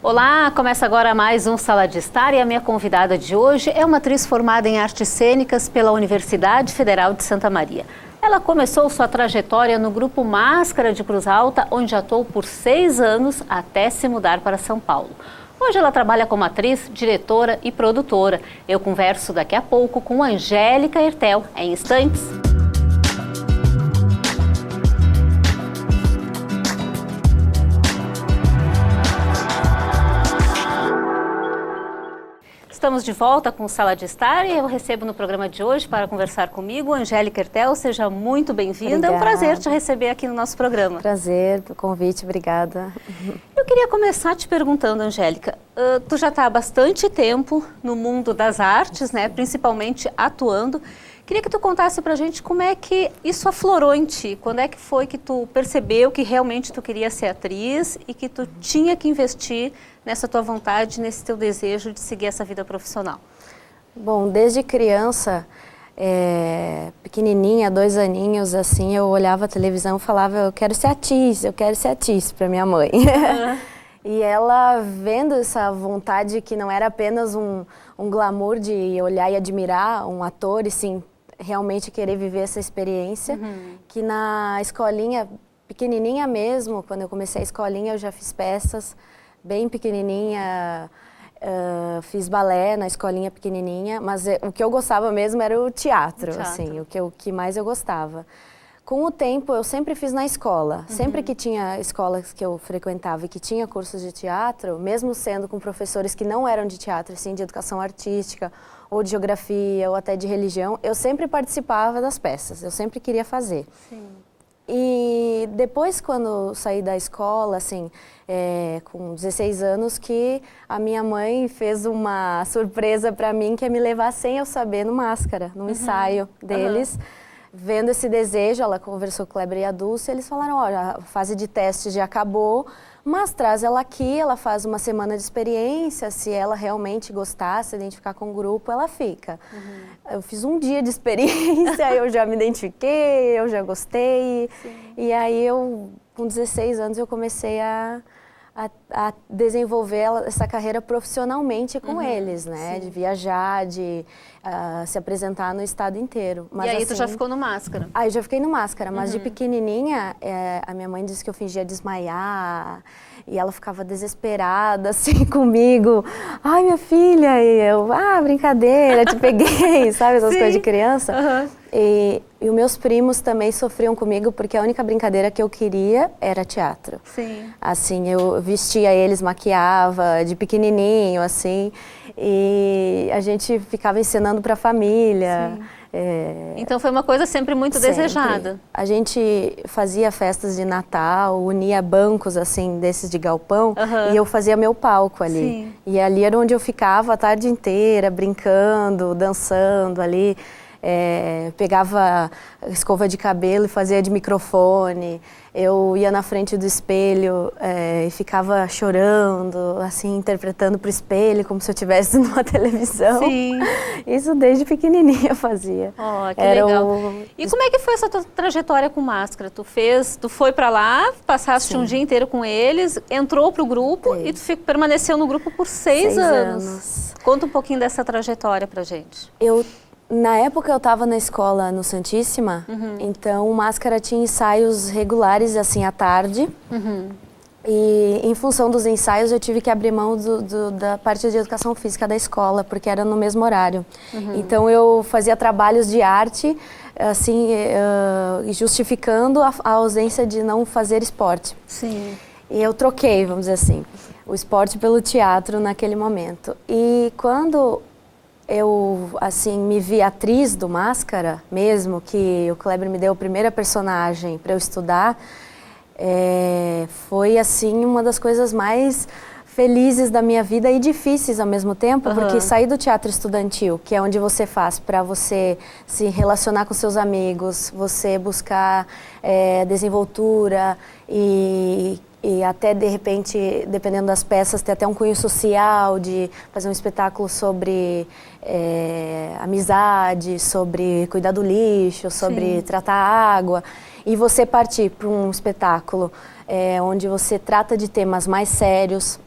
Olá, começa agora mais um Sala de Estar e a minha convidada de hoje é uma atriz formada em artes cênicas pela Universidade Federal de Santa Maria. Ela começou sua trajetória no grupo Máscara de Cruz Alta, onde atuou por 6 anos até se mudar para São Paulo. Hoje ela trabalha como atriz, diretora e produtora. Eu converso daqui a pouco com Angélica Hertel, em instantes. Estamos de volta com o Sala de Estar e eu recebo no programa de hoje para conversar comigo Angélica Hertel. Seja muito bem-vinda. É um prazer te receber aqui no nosso programa. Prazer pelo convite, obrigada. Eu queria começar te perguntando, Angélica, tu já está há bastante tempo no mundo das artes, né? Principalmente atuando. Queria que tu contasse pra gente como é que isso aflorou em ti. Quando é que foi que tu percebeu que realmente tu queria ser atriz e que tu tinha que investir nessa tua vontade, nesse teu desejo de seguir essa vida profissional? Bom, desde criança, pequenininha, 2 aninhos, assim, eu olhava a televisão e falava, eu quero ser atriz para minha mãe. E ela, vendo essa vontade que não era apenas um glamour de olhar e admirar um ator, e sim, realmente querer viver essa experiência, que na escolinha, pequenininha mesmo, quando eu comecei a escolinha, eu já fiz peças bem pequenininha, fiz balé na escolinha pequenininha, mas o que eu gostava mesmo era o teatro. Assim, o que mais eu gostava. Com o tempo, eu sempre fiz na escola. Sempre que tinha escolas que eu frequentava e que tinha cursos de teatro, mesmo sendo com professores que não eram de teatro, assim, de educação artística, ou de geografia, ou até de religião, eu sempre participava das peças, eu sempre queria fazer. Sim. E depois, quando saí da escola, assim, com 16 anos, que a minha mãe fez uma surpresa para mim, que é me levar sem eu saber no Máscara, no ensaio deles. Vendo esse desejo, ela conversou com o Kleber e a Dulce, eles falaram, olha, a fase de teste já acabou, mas traz ela aqui, ela faz uma semana de experiência, se ela realmente gostar, se identificar com o grupo, ela fica. Eu fiz um dia de experiência, eu já me identifiquei, eu já gostei. Sim. E aí eu, com 16 anos, eu comecei a desenvolver essa carreira profissionalmente com eles, né? Sim. De viajar, de se apresentar no estado inteiro. Mas, e aí assim, tu já ficou no Máscara? Aí já fiquei no Máscara, mas de pequenininha, a minha mãe disse que eu fingia desmaiar e ela ficava desesperada assim comigo. Ai, minha filha! E eu, brincadeira, te peguei, sabe? Essas coisas de criança. E os meus primos também sofriam comigo, porque a única brincadeira que eu queria era teatro. Sim. Assim, eu vestia eles, maquiava de pequenininho, assim, e a gente ficava ensinando para a família. Então foi uma coisa sempre muito desejada. A gente fazia festas de Natal, unia bancos assim desses de galpão e eu fazia meu palco ali. Sim. E ali era onde eu ficava a tarde inteira brincando, dançando ali. Pegava escova de cabelo e fazia de microfone. Eu ia na frente do espelho e ficava chorando, assim, interpretando pro espelho, como se eu estivesse numa televisão. Sim. Isso desde pequenininha eu fazia. Oh, que legal. E como é que foi essa tua trajetória com Máscara? Tu foi pra lá, passaste um dia inteiro com eles, entrou pro grupo e tu permaneceu no grupo por 6 anos. Conta um pouquinho dessa trajetória pra gente. Na época eu estava na escola no Santíssima, então o Máscara tinha ensaios regulares, assim, à tarde. E em função dos ensaios eu tive que abrir mão da parte de educação física da escola, porque era no mesmo horário. Então eu fazia trabalhos de arte, assim, justificando a ausência de não fazer esporte. Sim. E eu troquei, vamos dizer assim, o esporte pelo teatro naquele momento. E quando eu, assim, me vi atriz do Máscara, mesmo que o Kleber me deu a primeira personagem para eu estudar, foi, assim, uma das coisas mais felizes da minha vida e difíceis ao mesmo tempo, porque sair do teatro estudantil, que é onde você faz para você se relacionar com seus amigos, você buscar desenvoltura e até, de repente, dependendo das peças, ter até um cunho social, de fazer um espetáculo sobre amizade, sobre cuidar do lixo, sobre tratar a água. E você partir para um espetáculo onde você trata de temas mais sérios,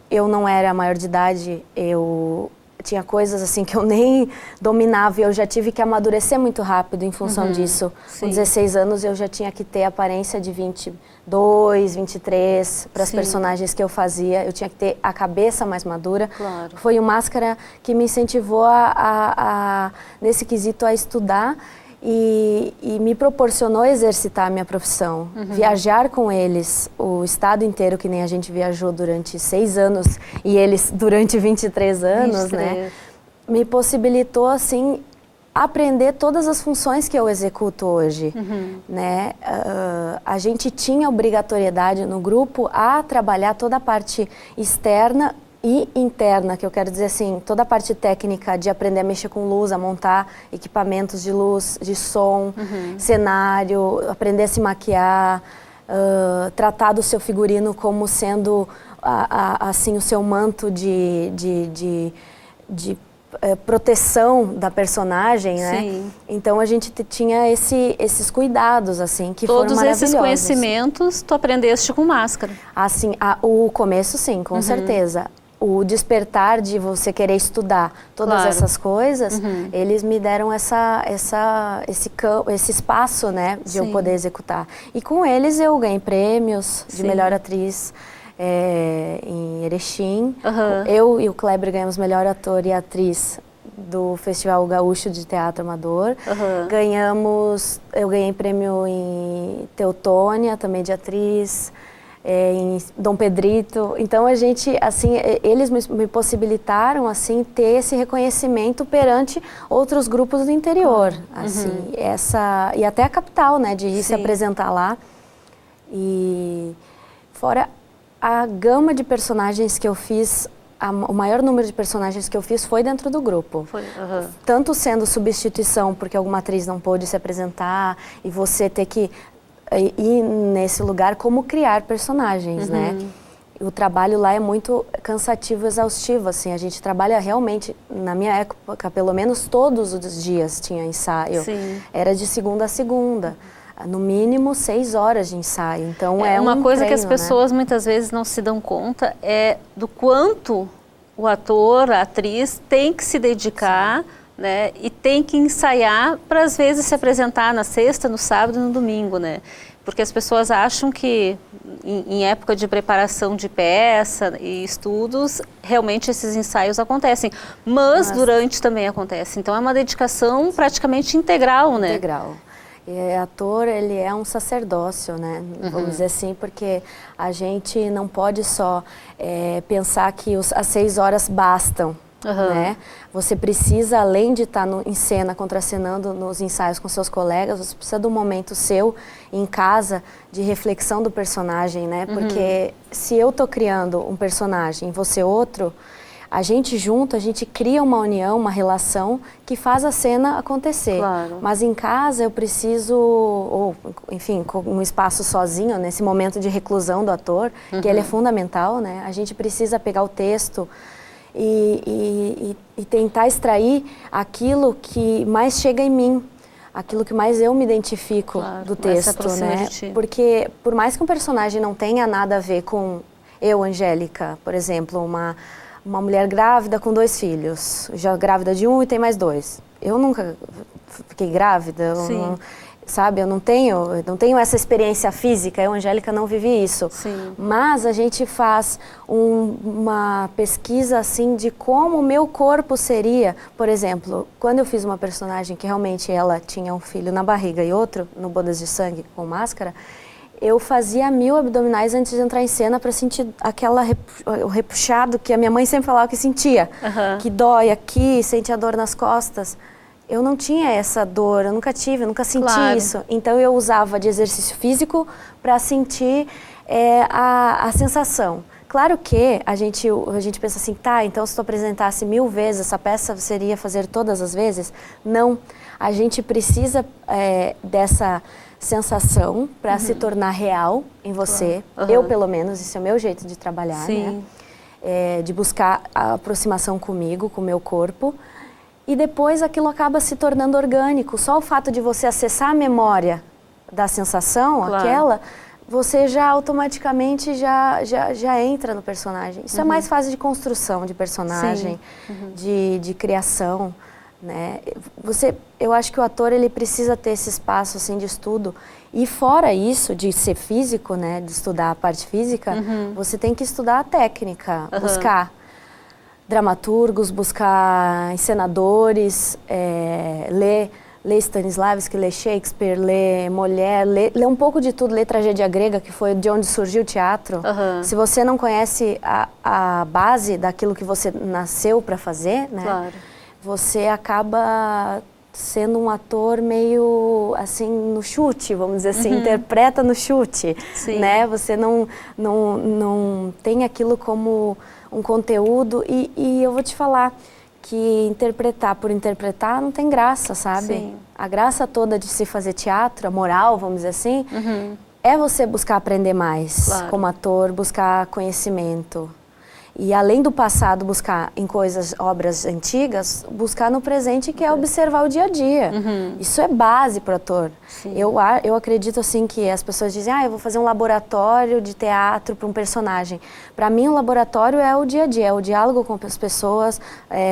eu não era maior de idade, eu tinha coisas assim que eu nem dominava e eu já tive que amadurecer muito rápido em função disso. Sim. Com 16 anos eu já tinha que ter a aparência de 22, 23 para as personagens que eu fazia. Eu tinha que ter a cabeça mais madura. Claro. Foi o Máscara que me incentivou nesse quesito a estudar e me proporcionou exercitar a minha profissão. Viajar com eles o estado inteiro, que nem a gente viajou durante 6 anos e eles durante 23 anos, né? Me possibilitou, assim, aprender todas as funções que eu executo hoje, né? A gente tinha obrigatoriedade no grupo a trabalhar toda a parte externa e interna, que eu quero dizer assim, toda a parte técnica de aprender a mexer com luz, a montar equipamentos de luz, de som, cenário, aprender a se maquiar, tratar do seu figurino como sendo assim o seu manto de proteção da personagem, né? Sim. Então a gente tinha esses cuidados, assim, que foram maravilhosos. Todos esses conhecimentos tu aprendeste com Máscara? Assim, o começo sim, com certeza. O despertar de você querer estudar todas essas coisas, eles me deram esse espaço, né, de eu poder executar. E com eles eu ganhei prêmios de melhor atriz em Erechim. Eu e o Kleber ganhamos melhor ator e atriz do Festival Gaúcho de Teatro Amador. Eu ganhei prêmio em Teutônia, também de atriz. Em Dom Pedrito. Então a gente, assim, eles me possibilitaram, assim, ter esse reconhecimento perante outros grupos do interior, assim, e até a capital, né, de ir se apresentar lá. E fora a gama de personagens que eu fiz, o maior número de personagens que eu fiz foi dentro do grupo. Tanto sendo substituição, porque alguma atriz não pôde se apresentar, e você ter que ir nesse lugar, como criar personagens, né? O trabalho lá é muito cansativo, exaustivo, assim, a gente trabalha realmente, na minha época, pelo menos todos os dias tinha ensaio. Era de segunda a segunda, no mínimo 6 horas de ensaio, então uma coisa treino, que as pessoas muitas vezes não se dão conta é do quanto o ator, a atriz tem que se dedicar, né, e tem que ensaiar para às vezes se apresentar na sexta, no sábado e no domingo, né? Porque as pessoas acham que em época de preparação de peça e estudos, realmente esses ensaios acontecem, mas durante também acontece. Então é uma dedicação praticamente integral, né? Integral. E ator, ele é um sacerdócio, né? Vamos dizer assim, porque a gente não pode só pensar que as 6 horas bastam. Né? Você precisa, além de estar em cena, contracenando nos ensaios com seus colegas, você precisa de um momento seu, em casa, de reflexão do personagem, né? Porque se eu estou criando um personagem e você outro, a gente junto, a gente cria uma união, uma relação que faz a cena acontecer. Mas em casa eu preciso, ou enfim, com um espaço sozinho, nesse momento de reclusão do ator, que ele é fundamental, né? A gente precisa pegar o texto, e tentar extrair aquilo que mais chega em mim, aquilo que mais eu me identifico do texto, né? Porque por mais que um personagem não tenha nada a ver com eu, Angélica, por exemplo, uma mulher grávida com 2 filhos, já grávida de 1 e tem mais 2. Eu nunca fiquei grávida, sabe? Eu não tenho essa experiência física, eu, Angélica, não vivi isso. Mas a gente faz uma pesquisa, assim, de como o meu corpo seria. Por exemplo, quando eu fiz uma personagem que realmente ela tinha um filho na barriga e outro no Bodas de Sangue com Máscara, eu fazia 1000 abdominais antes de entrar em cena para sentir o repuxado que a minha mãe sempre falava que sentia, que dói aqui, sente a dor nas costas. Eu não tinha essa dor, eu nunca tive, eu nunca senti isso. Então eu usava de exercício físico para sentir a sensação. Claro que a gente pensa assim, tá, então se tu apresentasse 1000 vezes, essa peça seria fazer todas as vezes? Não, a gente precisa dessa sensação para se tornar real em você. Eu, pelo menos, esse é o meu jeito de trabalhar, né? De buscar a aproximação comigo, com o meu corpo. E depois aquilo acaba se tornando orgânico. Só o fato de você acessar a memória da sensação, aquela, você já automaticamente já entra no personagem. Isso é mais fase de construção de personagem, de criação, né? Eu acho que o ator ele precisa ter esse espaço assim, de estudo. E fora isso, de ser físico, né, de estudar a parte física, você tem que estudar a técnica, buscar dramaturgos, buscar encenadores, ler Stanislavski, ler Shakespeare, ler Molière, ler um pouco de tudo, ler tragédia grega, que foi de onde surgiu o teatro. Se você não conhece a base daquilo que você nasceu para fazer, né, você acaba sendo um ator meio assim no chute, vamos dizer assim, interpreta no chute, né? Você não tem aquilo como um conteúdo e eu vou te falar que interpretar por interpretar não tem graça, sabe? Sim. A graça toda de se fazer teatro, a moral, vamos dizer assim, é você buscar aprender mais como ator, buscar conhecimento. E além do passado, buscar em obras antigas, buscar no presente, que é observar o dia a dia. Isso é base para o ator. Eu acredito assim que as pessoas dizem, eu vou fazer um laboratório de teatro para um personagem. Para mim, o laboratório é o dia a dia, é o diálogo com as pessoas,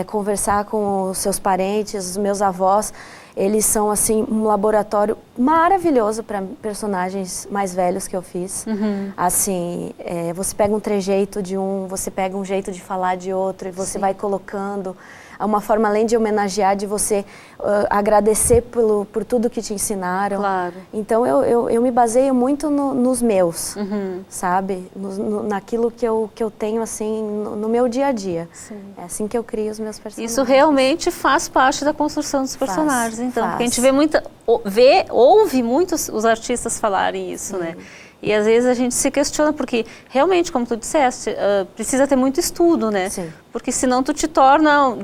conversar com os seus parentes, os meus avós. Eles são, assim, um laboratório maravilhoso para personagens mais velhos que eu fiz. Assim, você pega um trejeito de um, você pega um jeito de falar de outro e você vai colocando. É uma forma, além de homenagear, de você agradecer por tudo que te ensinaram. Então, eu me baseio muito nos meus, sabe? Naquilo que eu tenho, assim, no meu dia a dia. É assim que eu crio os meus personagens. Isso realmente faz parte da construção dos personagens, então. Porque a gente ouve muitos os artistas falarem isso, né? E às vezes a gente se questiona, porque realmente, como tu disseste, precisa ter muito estudo, né? Porque senão tu te torna,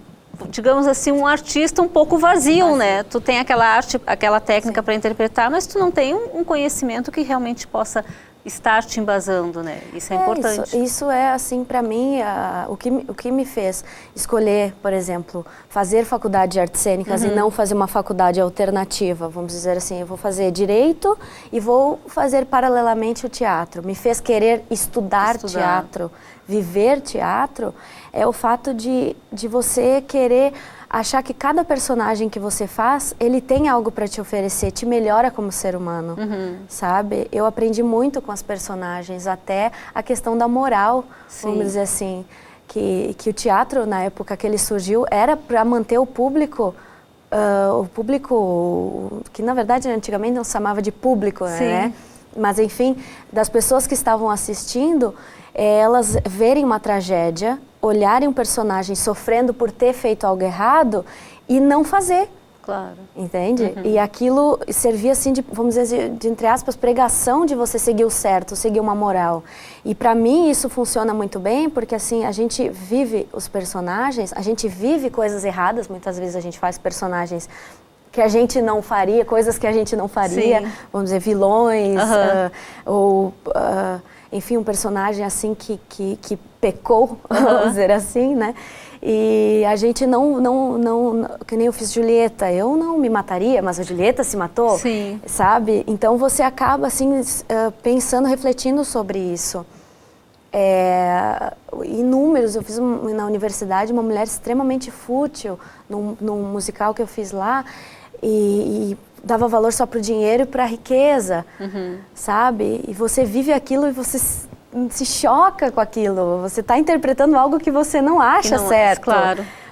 digamos assim, um artista um pouco vazio, né? Tu tem aquela arte, aquela técnica para interpretar, mas tu não tem um conhecimento que realmente possa estar te embasando, né? Isso é importante. Isso é, assim, para mim, o que me fez escolher, por exemplo, fazer faculdade de artes cênicas e não fazer uma faculdade alternativa, vamos dizer assim, eu vou fazer direito e vou fazer paralelamente o teatro. Me fez querer estudar teatro, viver teatro, é o fato de você querer achar que cada personagem que você faz, ele tem algo para te oferecer, te melhora como ser humano, sabe? Eu aprendi muito com as personagens, até a questão da moral, vamos dizer assim, que o teatro, na época que ele surgiu, era para manter o público, que na verdade antigamente não se chamava de público, né? Mas enfim, das pessoas que estavam assistindo, elas verem uma tragédia, olharem um personagem sofrendo por ter feito algo errado e não fazer. Entende? E aquilo servia assim de, vamos dizer, de, entre aspas, pregação de você seguir o certo, seguir uma moral. E para mim isso funciona muito bem, porque assim, a gente vive os personagens, a gente vive coisas erradas, muitas vezes a gente faz personagens que a gente não faria, coisas que a gente não faria, vamos dizer, vilões, enfim, um personagem assim que pecou, vamos dizer assim, né? E a gente que nem eu fiz Julieta, eu não me mataria, mas a Julieta se matou, sabe? Então você acaba assim, pensando, refletindo sobre isso. Inúmeros, eu fiz na universidade uma mulher extremamente fútil, num musical que eu fiz lá, e dava valor só para o dinheiro e para a riqueza, sabe? E você vive aquilo e você se choca com aquilo. Você está interpretando algo que você não acha certo.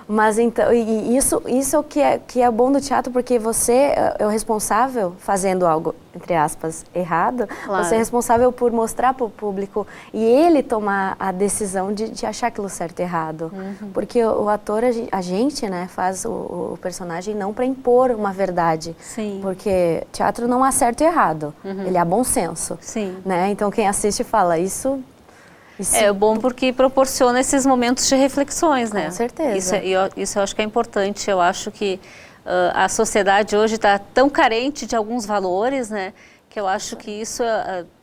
Mas então, isso é o que é bom do teatro, porque você é o responsável, fazendo algo, entre aspas, errado, você é responsável por mostrar para o público e ele tomar a decisão de achar aquilo certo e errado. Porque o ator, a gente, né, faz o personagem não para impor uma verdade. Porque teatro não há certo e errado, ele há bom senso. Né? Então quem assiste fala, isso é bom porque proporciona esses momentos de reflexões, né? Com certeza. Isso eu acho que é importante. Eu acho que a sociedade hoje está tão carente de alguns valores, né? Que eu acho que isso,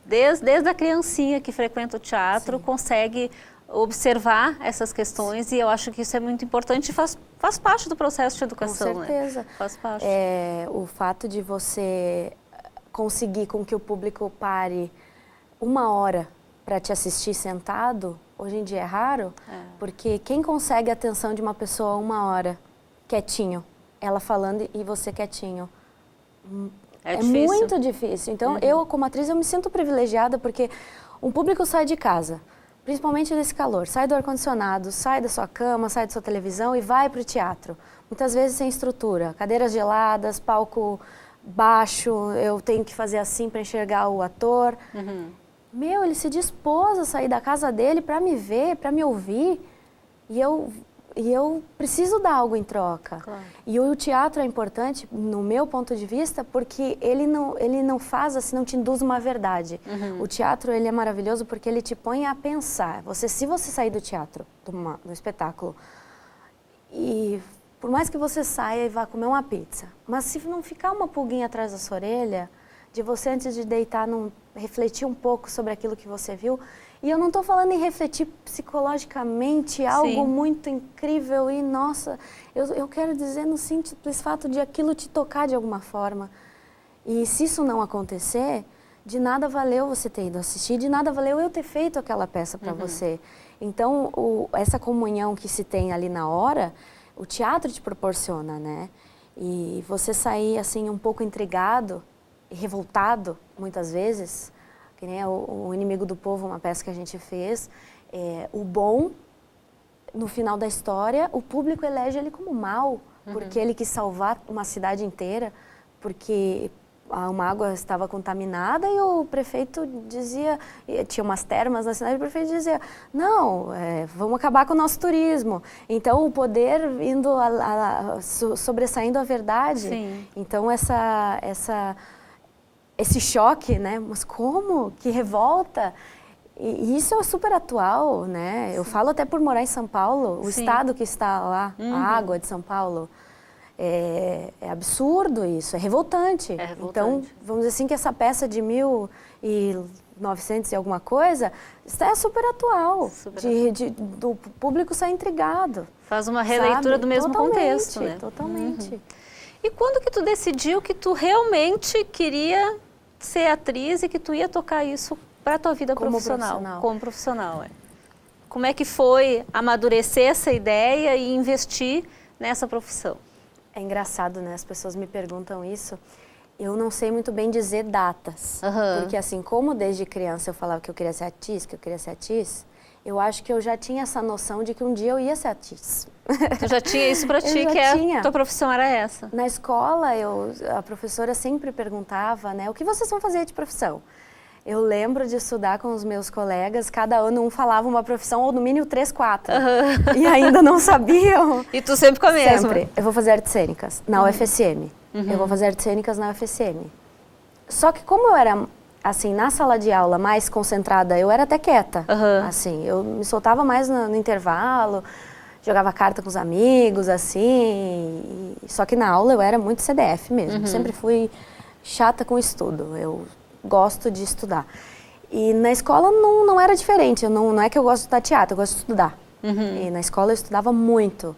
desde a criancinha que frequenta o teatro, consegue observar essas questões e eu acho que isso é muito importante e faz parte do processo de educação, né? Com certeza. Né? Faz parte. O fato de você conseguir com que o público pare 1 hora para te assistir sentado, hoje em dia é raro, porque quem consegue a atenção de uma pessoa 1 hora, quietinho, ela falando e você quietinho, é muito difícil. Então, eu como atriz, eu me sinto privilegiada porque um público sai de casa, principalmente nesse calor, sai do ar-condicionado, sai da sua cama, sai da sua televisão e vai para o teatro. Muitas vezes sem estrutura, cadeiras geladas, palco baixo, eu tenho que fazer assim para enxergar o ator. Meu, ele se dispôs a sair da casa dele para me ver, para me ouvir, e eu preciso dar algo em troca. Claro. E o teatro é importante, no meu ponto de vista, porque ele não faz assim, não te induz uma verdade. O teatro, ele é maravilhoso porque ele te põe a pensar. Se você sair do teatro, do espetáculo, e por mais que você saia e vá comer uma pizza, mas se não ficar uma pulguinha atrás da sua orelha, de você antes de deitar, refletir um pouco sobre aquilo que você viu. E eu não estou falando em refletir psicologicamente algo muito incrível e, nossa, eu quero dizer no simples fato de aquilo te tocar de alguma forma. E se isso não acontecer, de nada valeu você ter ido assistir, de nada valeu eu ter feito aquela peça para você. Então, essa comunhão que se tem ali na hora, o teatro te proporciona, né? E você sair assim um pouco intrigado e revoltado, muitas vezes, que nem o Inimigo do Povo, uma peça que a gente fez, o bom, no final da história, o público elege ele como mal, porque ele quis salvar uma cidade inteira, porque uma água estava contaminada e o prefeito dizia, tinha umas termas na cidade, o prefeito dizia, não, vamos acabar com o nosso turismo. Então o poder indo sobressaindo a verdade. Sim. Então esse choque, né? Mas como? Que revolta! E isso é super atual, né? Eu falo até por morar em São Paulo, o estado que está lá, a água de São Paulo. É absurdo isso, é revoltante. Então, vamos dizer assim que essa peça de 1900 e alguma coisa é super atual, do público sair intrigado. Faz uma releitura do mesmo contexto, né? Totalmente. E quando que tu decidiu que tu realmente queria ser atriz e que tu ia tocar isso para a tua vida profissional? Como profissional, Como é que foi amadurecer essa ideia e investir nessa profissão? É engraçado, né? As pessoas me perguntam isso. Eu não sei muito bem dizer datas. Porque assim, como desde criança eu falava que eu queria ser atriz, eu acho que eu já tinha essa noção de que um dia eu ia ser atriz. Tu já tinha isso para ti, que a tua profissão era essa? Na escola, a professora sempre perguntava, né? O que vocês vão fazer de profissão? Eu lembro de estudar com os meus colegas, cada ano um falava uma profissão, ou no mínimo 3, 4. E ainda não sabiam. E tu sempre com a mesma? Sempre. Eu vou fazer artes cênicas na UFSM. Eu vou fazer artes cênicas na UFSM. Só que como eu era, assim, na sala de aula mais concentrada, eu era até quieta. Assim, eu me soltava mais no intervalo, jogava carta com os amigos, assim. Só que na aula eu era muito CDF mesmo. Sempre fui chata com estudo. Eu gosto de estudar. E na escola não era diferente. Não é que eu gosto de estudar teatro, eu gosto de estudar. E na escola eu estudava muito.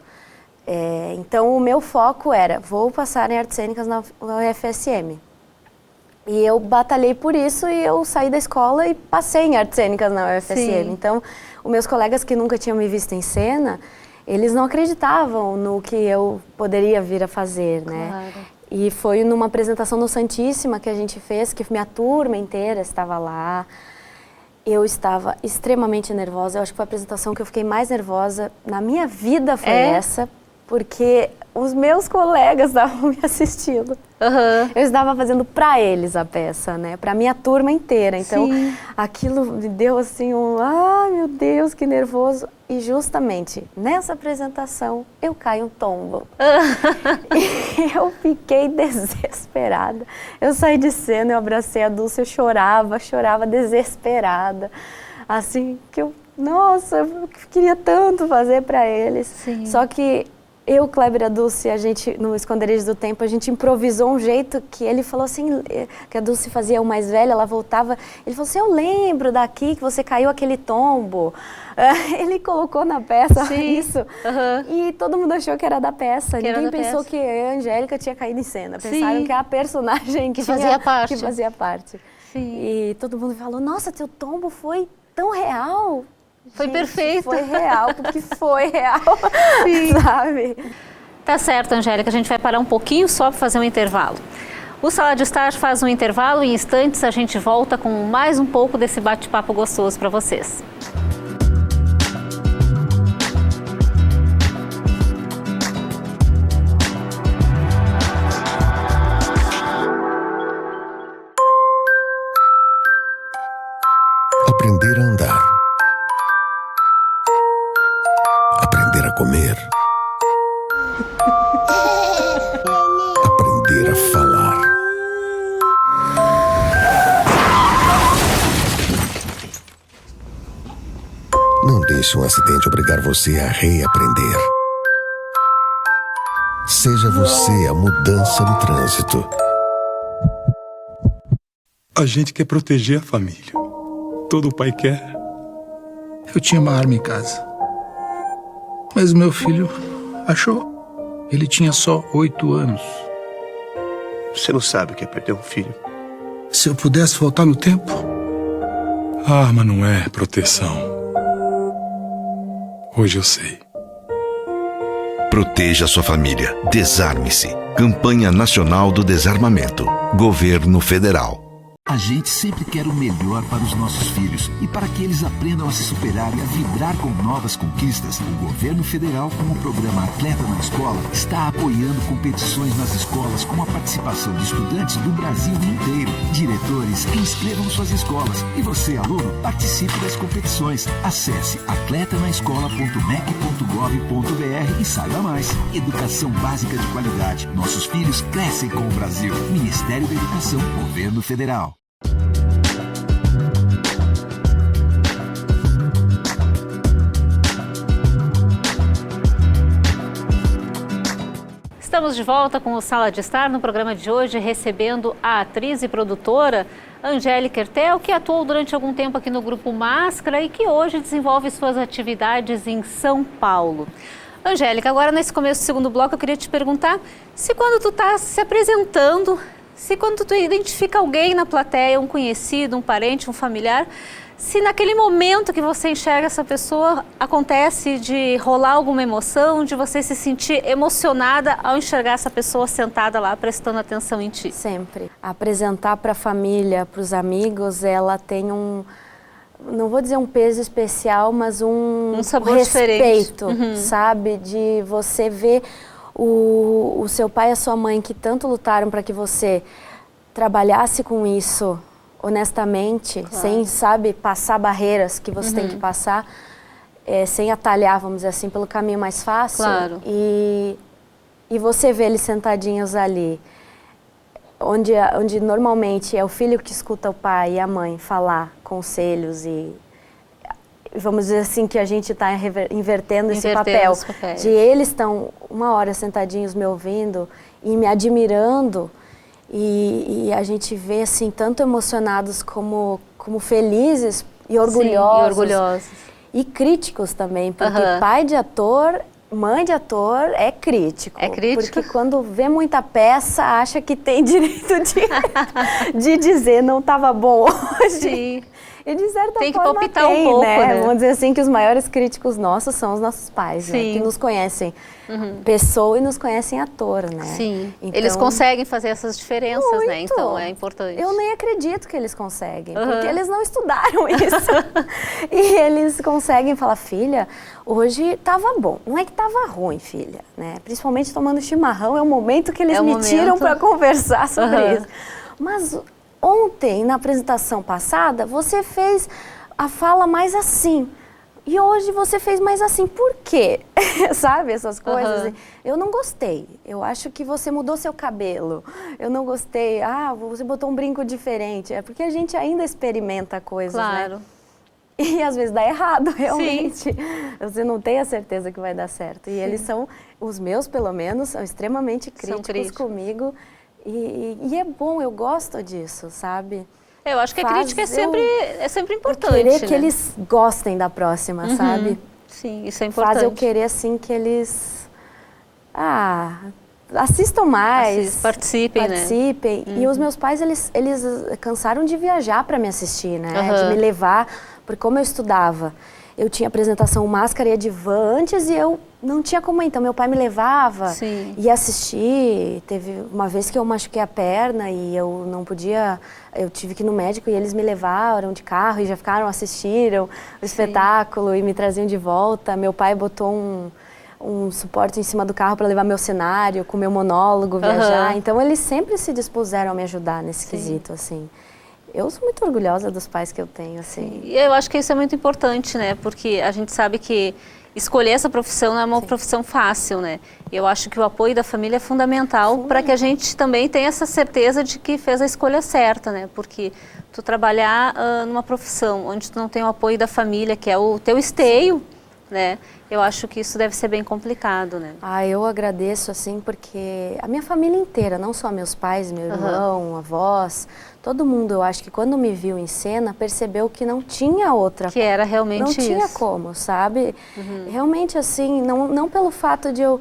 Então o meu foco era, vou passar em artes cênicas na UFSM. E eu batalhei por isso e eu saí da escola e passei em artes cênicas na UFSM. Então, os meus colegas que nunca tinham me visto em cena, eles não acreditavam no que eu poderia vir a fazer, né? E foi numa apresentação no Santíssima que a gente fez, que minha turma inteira estava lá. Eu estava extremamente nervosa. Eu acho que foi a apresentação que eu fiquei mais nervosa na minha vida foi essa, porque os meus colegas estavam me assistindo. Eu estava fazendo para eles a peça, né? Para minha turma inteira. Então, aquilo me deu assim ai meu Deus, que nervoso. E justamente nessa apresentação eu caio um tombo. E eu fiquei desesperada. Eu saí de cena, eu abracei a Dulce, eu chorava desesperada. Assim, que eu queria tanto fazer para eles. Só que eu, Kleber e a Dulce, a gente, no Esconderijo do Tempo, a gente improvisou um jeito que ele falou assim, que a Dulce fazia o mais velho, ela voltava, ele falou assim, eu lembro daqui que você caiu aquele tombo. Ele colocou na peça isso, e todo mundo achou que era da peça, ninguém pensou que a Angélica tinha caído em cena, pensaram que a personagem que fazia parte. Sim. E todo mundo falou, nossa, teu tombo foi tão real. Foi Gente, perfeito. Foi real, porque foi real, sabe? Tá certo, Angélica, a gente vai parar um pouquinho só para fazer um intervalo. O Sala de Estar faz um intervalo e em instantes a gente volta com mais um pouco desse bate-papo gostoso para vocês. Aprender a andar. Aprender a comer. Aprender a falar. Não deixe um acidente obrigar você a reaprender. Seja você a mudança no trânsito. A gente quer proteger a família. Todo pai quer. Eu tinha uma arma em casa. Mas meu filho achou. Ele tinha só 8 anos. Você não sabe o que é perder um filho. Se eu pudesse voltar no tempo... A arma não é proteção. Hoje eu sei. Proteja sua família. Desarme-se. Campanha Nacional do Desarmamento. Governo Federal. A gente sempre quer o melhor para os nossos filhos e para que eles aprendam a se superar e a vibrar com novas conquistas. O governo federal, com o programa Atleta na Escola, está apoiando competições nas escolas com a participação de estudantes do Brasil inteiro. Diretores, inscrevam suas escolas e você, aluno, participe das competições. Acesse atletanaescola.mec.gov.br e saiba mais. Educação básica de qualidade. Nossos filhos crescem com o Brasil. Ministério da Educação, Governo Federal. Estamos de volta com o Sala de Estar no programa de hoje, recebendo a atriz e produtora Angélica Ertel, que atuou durante algum tempo aqui no Grupo Máscara e que hoje desenvolve suas atividades em São Paulo. Angélica, agora nesse começo do segundo bloco eu queria te perguntar se quando tu está se apresentando, se quando tu identifica alguém na plateia, um conhecido, um parente, um familiar, se naquele momento que você enxerga essa pessoa, acontece de rolar alguma emoção, de você se sentir emocionada ao enxergar essa pessoa sentada lá, prestando atenção em ti? Sempre. Apresentar para a família, para os amigos, ela tem um, não vou dizer um peso especial, mas um sabor respeito, diferente. sabe? De você ver o seu pai e a sua mãe que tanto lutaram para que você trabalhasse com isso honestamente, sem, sabe, passar barreiras que você tem que passar, sem atalhar, vamos dizer assim, pelo caminho mais fácil. Claro. E você vê eles sentadinhos ali, onde normalmente é o filho que escuta o pai e a mãe falar conselhos e vamos dizer assim que a gente está invertendo esse papel. De eles estão uma hora sentadinhos me ouvindo e me admirando. E a gente vê assim tanto emocionados como felizes e orgulhosos. Sim, e orgulhosos. E críticos também, porque pai de ator, mãe de ator é crítico. É crítico? Porque quando vê muita peça, acha que tem direito de dizer não estava bom hoje. Sim. E de certa tem que forma palpitar um pouco, né? Vamos dizer assim que os maiores críticos nossos são os nossos pais, né? Que nos conhecem pessoa e nos conhecem ator, né? Sim, então, eles conseguem fazer essas diferenças, muito. né? Então é importante. Eu nem acredito que eles conseguem, porque eles não estudaram isso. E eles conseguem falar, filha, hoje estava bom, não é que estava ruim, filha, né? Principalmente tomando chimarrão, é o momento que eles me tiram para conversar sobre isso. Mas ontem, na apresentação passada, você fez a fala mais assim. E hoje você fez mais assim. Por quê? Sabe, essas coisas? Eu não gostei. Eu acho que você mudou seu cabelo. Eu não gostei. Ah, você botou um brinco diferente. É porque a gente ainda experimenta coisas, claro. né? E às vezes dá errado, realmente. Você não tem a certeza que vai dar certo. E eles são, os meus pelo menos, são extremamente críticos comigo. E é bom, eu gosto disso, sabe? Eu acho que a crítica é sempre importante. Querer que eles gostem da próxima, sabe? Sim, isso é importante. Faz eu querer, assim, que eles assistam mais. Participem, né? E os meus pais, eles cansaram de viajar para me assistir, né? De me levar, porque como eu estudava, eu tinha apresentação Máscara e Divã antes e eu não tinha como ir. Então, meu pai me levava, ia assistir. Teve uma vez que eu machuquei a perna e eu não podia... Eu tive que ir no médico e eles me levaram de carro e já ficaram, assistiram o espetáculo e me traziam de volta. Meu pai botou um suporte em cima do carro para levar meu cenário, com meu monólogo, viajar. Então, eles sempre se dispuseram a me ajudar nesse quesito, assim. Eu sou muito orgulhosa dos pais que eu tenho, assim. E eu acho que isso é muito importante, né? Porque a gente sabe que escolher essa profissão não é uma profissão fácil, né? Eu acho que o apoio da família é fundamental para que a gente também tenha essa certeza de que fez a escolha certa, né? Porque tu trabalhar numa profissão onde tu não tem o apoio da família, que é o teu esteio, né? Eu acho que isso deve ser bem complicado, né? Eu agradeço, assim, porque a minha família inteira, não só meus pais, meu irmão, avós, todo mundo, eu acho que quando me viu em cena, percebeu que não tinha outra. Que era realmente isso. Não tinha como, sabe? Realmente, assim, não pelo fato de eu,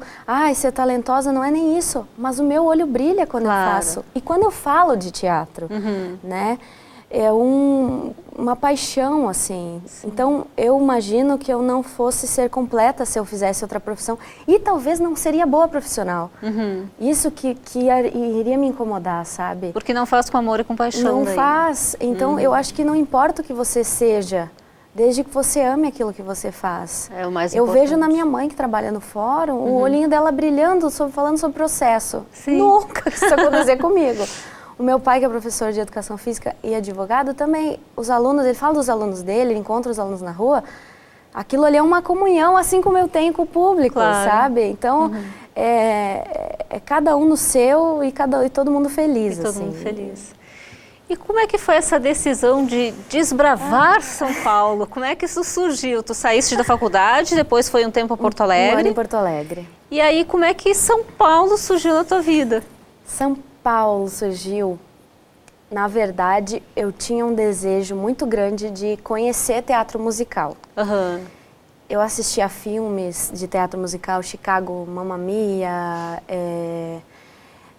ser talentosa, não é nem isso, mas o meu olho brilha quando eu faço. E quando eu falo de teatro, né? É uma paixão, assim. Então, eu imagino que eu não fosse ser completa se eu fizesse outra profissão. E talvez não seria boa profissional. Isso que iria me incomodar, sabe? Porque não faz com amor e com paixão. Não faz. Então, eu acho que não importa o que você seja, desde que você ame aquilo que você faz. É o mais importante. Eu vejo na minha mãe que trabalha no fórum, o olhinho dela brilhando, falando sobre processo. Sim. Nunca que isso acontecer comigo. O meu pai, que é professor de educação física e advogado, também, os alunos, ele fala dos alunos dele, ele encontra os alunos na rua, aquilo ali é uma comunhão, assim como eu tenho com o público, sabe? Então, é cada um no seu e todo mundo feliz. E todo mundo feliz. E como é que foi essa decisão de desbravar São Paulo? Como é que isso surgiu? Tu saíste da faculdade, depois foi um tempo a Porto Alegre. Um ano em Porto Alegre. E aí, como é que São Paulo surgiu na tua vida? São Paulo surgiu, na verdade, eu tinha um desejo muito grande de conhecer teatro musical. Eu assistia filmes de teatro musical, Chicago, Mamma Mia,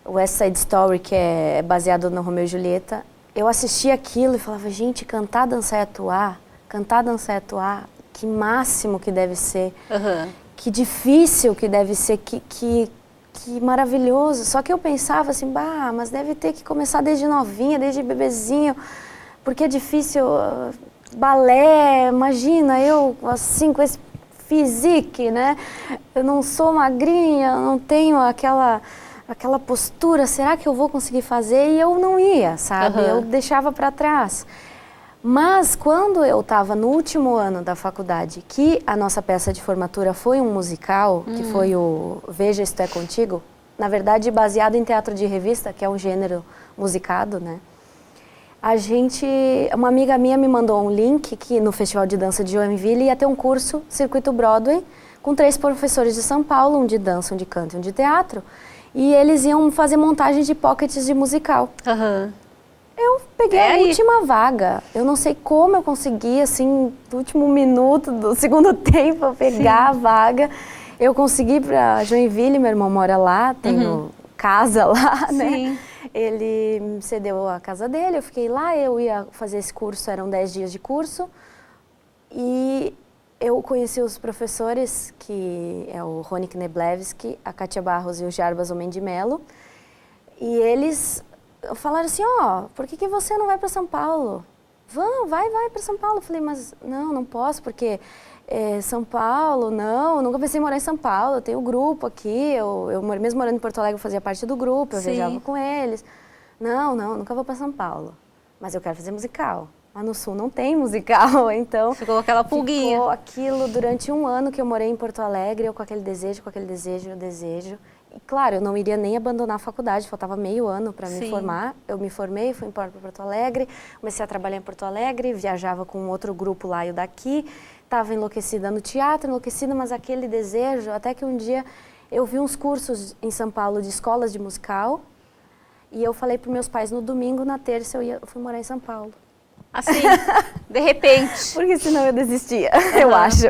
West Side Story, que é baseado no Romeu e Julieta. Eu assistia aquilo e falava, gente, cantar, dançar e atuar, que máximo que deve ser, que difícil que deve ser, que maravilhoso. Só que eu pensava assim, mas deve ter que começar desde novinha, desde bebezinho, porque é difícil. Balé, imagina, eu assim, com esse physique, né? Eu não sou magrinha, não tenho aquela postura, será que eu vou conseguir fazer? E eu não ia, sabe? Eu deixava para trás. Mas quando eu estava no último ano da faculdade, que a nossa peça de formatura foi um musical, que foi o Veja Isto É Contigo, na verdade baseado em teatro de revista, que é um gênero musicado, né? Uma amiga minha me mandou um link que no Festival de Dança de Joinville ia ter um curso Circuito Broadway com 3 professores de São Paulo, um de dança, um de canto e um de teatro, e eles iam fazer montagem de pockets de musical. Eu peguei a última vaga. Eu não sei como eu consegui, assim, no último minuto do segundo tempo, pegar a vaga. Eu consegui para Joinville, meu irmão mora lá, tenho casa lá, né? Ele me cedeu a casa dele, eu fiquei lá, eu ia fazer esse curso, eram 10 dias de curso. E eu conheci os professores, que é o Rony Kneblewski, a Kátia Barros e o Jarbas Homem de Melo. E eles falaram assim, por que você não vai para São Paulo? Vai para São Paulo. Eu falei, mas não posso, porque São Paulo, nunca pensei em morar em São Paulo, eu tenho grupo aqui, eu mesmo morando em Porto Alegre, eu fazia parte do grupo, eu viajava com eles. Nunca vou para São Paulo, mas eu quero fazer musical. Lá no Sul não tem musical, então... Ficou aquela pulguinha. Ficou aquilo durante um ano que eu morei em Porto Alegre, eu com aquele desejo, claro, eu não iria nem abandonar a faculdade, faltava meio ano para me formar. Eu me formei, fui embora para Porto Alegre, comecei a trabalhar em Porto Alegre, viajava com outro grupo lá e o daqui, estava enlouquecida no teatro, enlouquecida, mas aquele desejo, até que um dia eu vi uns cursos em São Paulo de escolas de musical e eu falei para meus pais, no domingo, na terça, eu fui morar em São Paulo. Assim, de repente. Porque senão eu desistia, eu acho.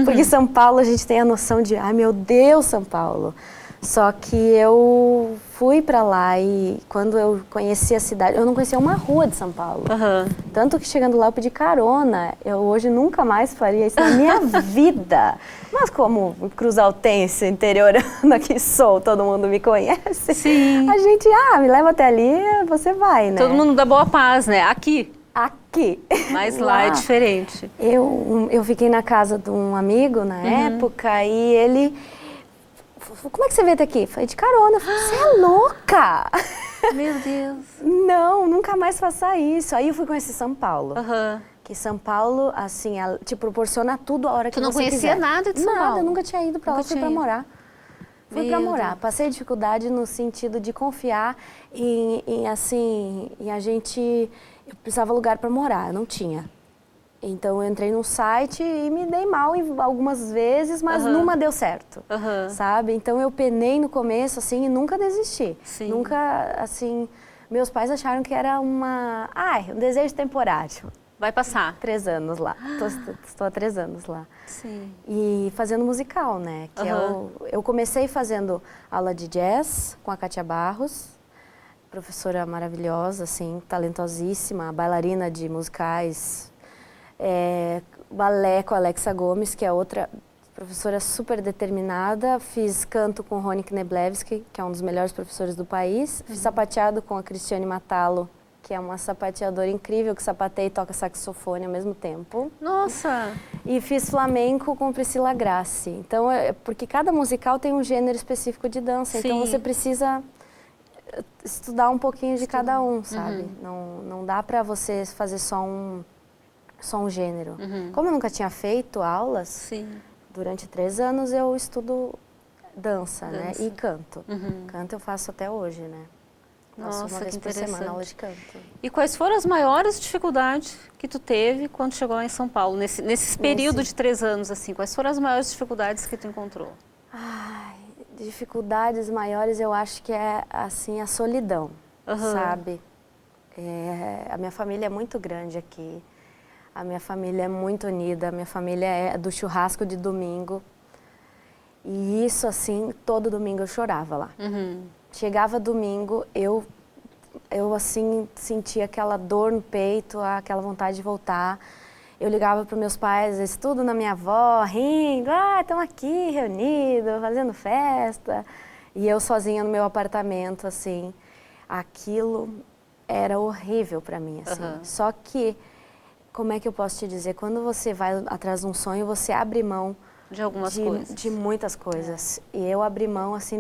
Porque São Paulo a gente tem a noção de, ai meu Deus, São Paulo. Só que eu fui pra lá e quando eu conheci a cidade, eu não conhecia uma rua de São Paulo. Tanto que chegando lá eu pedi carona. Eu hoje nunca mais faria isso na minha vida. Mas como cruzaltense, interiorana que sou, todo mundo me conhece. Sim. A gente, me leva até ali, você vai, né? Todo mundo da Boa Paz, né? Aqui. Mas lá é diferente. Eu fiquei na casa de um amigo na época e ele... Como é que você veio até aqui? Falei, de carona. Falei, você é louca! Meu Deus. Não, nunca mais faça isso. Aí eu fui conhecer São Paulo. Que São Paulo, assim, te proporciona tudo a hora que você quiser. Tu não conhecia nada de São Paulo? Nada, eu nunca tinha ido pra lá, fui pra morar. Fui pra morar. Passei dificuldade no sentido de confiar em a gente... Eu precisava de lugar pra morar, eu não tinha. Então eu entrei num site e me dei mal algumas vezes, mas numa deu certo, sabe? Então eu penei no começo, assim, e nunca desisti. Nunca, assim, meus pais acharam que era um desejo temporário. Vai passar. 3 anos lá, estou há 3 anos lá. E fazendo musical, né? Que eu comecei fazendo aula de jazz com a Kátia Barros, professora maravilhosa, assim, talentosíssima, bailarina de musicais, balé com a Alexa Gomes, que é outra professora super determinada. Fiz canto com o Rony Kneblewski, que é um dos melhores professores do país. Fiz sapateado com a Cristiane Matalo, que é uma sapateadora incrível, que sapateia e toca saxofone ao mesmo tempo. Nossa! E fiz flamenco com Priscila Grassi. Então, porque cada musical tem um gênero específico de dança, então você precisa estudar um pouquinho de cada um, sabe? Não dá pra você fazer só um gênero. Como eu nunca tinha feito aulas, durante 3 anos eu estudo dança, né? E canto. Canto eu faço até hoje, né? Faço uma vez por semana aula de canto. E quais foram as maiores dificuldades que tu teve quando chegou lá em São Paulo? Nesse período de 3 anos, assim, quais foram as maiores dificuldades que tu encontrou? Dificuldades maiores eu acho que é, assim, a solidão, sabe? A minha família é muito grande aqui. A minha família é muito unida, a minha família é do churrasco de domingo. E isso, assim, todo domingo eu chorava lá. Chegava domingo, eu assim, sentia aquela dor no peito, aquela vontade de voltar. Eu ligava para meus pais, eles tudo na minha avó, rindo, estamos aqui reunidos, fazendo festa. E eu sozinha no meu apartamento, assim. Aquilo era horrível para mim, assim. Só que, como é que eu posso te dizer? Quando você vai atrás de um sonho, você abre mão de algumas coisas. De muitas coisas. E eu abri mão, assim,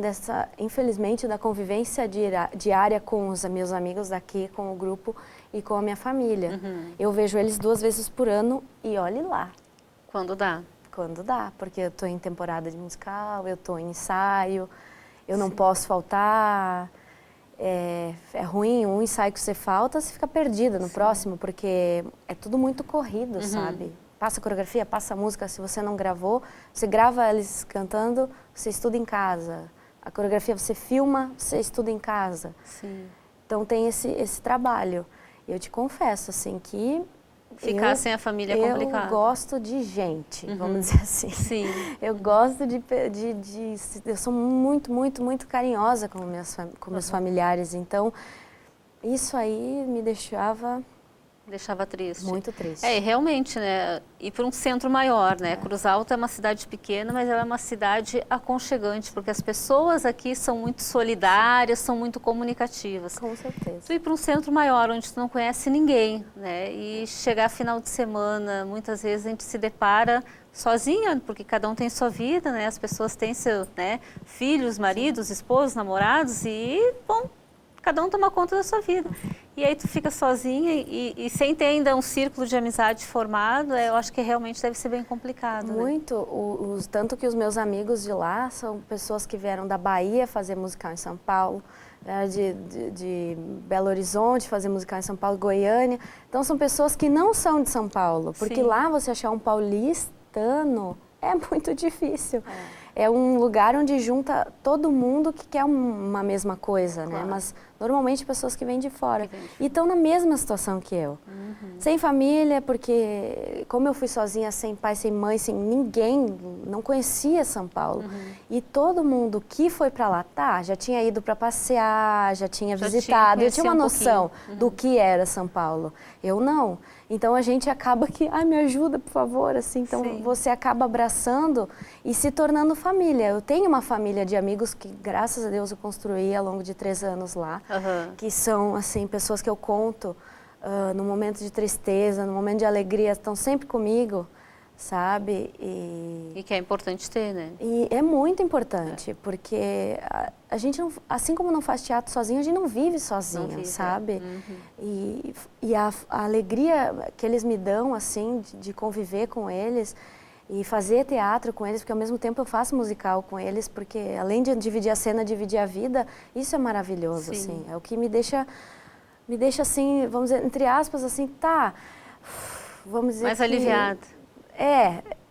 infelizmente, da convivência diária com os meus amigos daqui, com o grupo e com a minha família. Eu vejo eles 2 vezes por ano e olhe lá. Quando dá? Quando dá, porque eu estou em temporada de musical, eu estou em ensaio, eu não posso faltar. É ruim, um ensaio que você falta, você fica perdida no próximo, porque é tudo muito corrido, sabe? Passa a coreografia, passa a música, se você não gravou, você grava eles cantando, você estuda em casa. A coreografia você filma, você estuda em casa. Então tem esse trabalho. Eu te confesso, assim, que... Ficar sem a família é complicado. Eu gosto de gente, vamos dizer assim. Eu gosto eu sou muito, muito, muito carinhosa com meus familiares. Então, isso aí me deixava triste. Muito triste. Realmente, né? Ir para um centro maior, né? Cruz Alta é uma cidade pequena, mas ela é uma cidade aconchegante, porque as pessoas aqui são muito solidárias, são muito comunicativas. Com certeza. Tu ir para um centro maior, onde tu não conhece ninguém, né? E chegar final de semana, muitas vezes a gente se depara sozinha, porque cada um tem sua vida, né? As pessoas têm seus, né, filhos, maridos, esposos, namorados e, bom, cada um toma conta da sua vida. E aí tu fica sozinha e sem ter ainda um círculo de amizade formado, eu acho que realmente deve ser bem complicado. Muito. Né? Tanto que os meus amigos de lá são pessoas que vieram da Bahia fazer musical em São Paulo, de Belo Horizonte fazer musical em São Paulo, Goiânia. Então são pessoas que não são de São Paulo, porque Sim. lá você achar um paulistano é muito difícil. É um lugar onde junta todo mundo que quer uma mesma coisa, claro. Né? Mas normalmente pessoas que vêm de fora. E estão na mesma situação que eu. Sem família, porque como eu fui sozinha, sem pai, sem mãe, sem ninguém, não conhecia São Paulo. E todo mundo que foi para lá, já tinha ido para passear, já tinha visitado, eu tinha uma noção do que era São Paulo. Eu não. Então a gente acaba que, me ajuda, por favor, assim. Então Sim. você acaba abraçando e se tornando família. Eu tenho uma família de amigos que, graças a Deus, eu construí ao longo de 3 anos lá, que são, assim, pessoas que eu conto no momento de tristeza, no momento de alegria, estão sempre comigo, sabe? E que é importante ter, né? E é muito importante, porque a gente, não, assim como não faz teatro sozinho, a gente não vive sozinho, sabe? E a alegria que eles me dão, assim, de conviver com eles e fazer teatro com eles, porque ao mesmo tempo eu faço musical com eles, porque além de dividir a cena, dividir a vida, isso é maravilhoso, assim. É o que me deixa assim, vamos dizer, entre aspas, assim, vamos dizer mais aliviada.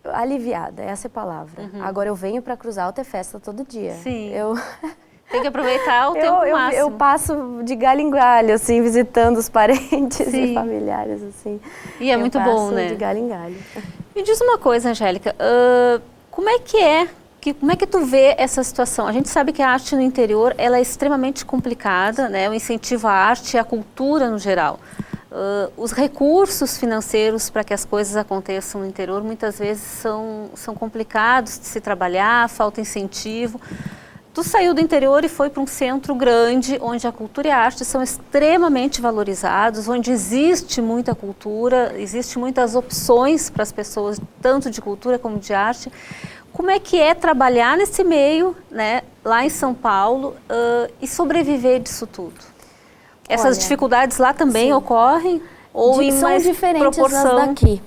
Aliviada, essa é a palavra. Agora eu venho para Cruz Alta, é festa todo dia. Sim. Tem que aproveitar o tempo máximo. Eu passo de galho em galho, assim, visitando os parentes Sim. e familiares, assim. E é muito bom, né? De galho em galho. Me diz uma coisa, Angélica, como é que tu vê essa situação? A gente sabe que a arte no interior, ela é extremamente complicada, né? O incentivo à arte e à cultura no geral. Os recursos financeiros para que as coisas aconteçam no interior muitas vezes são complicados de se trabalhar, falta incentivo. Tu saiu do interior e foi para um centro grande, onde a cultura e a arte são extremamente valorizados, onde existe muita cultura, existe muitas opções para as pessoas, tanto de cultura como de arte. Como é que é trabalhar nesse meio, né, lá em São Paulo, e sobreviver disso tudo? Essas dificuldades lá também Sim. ocorrem? Ou em mais diferentes proporção? Das daqui.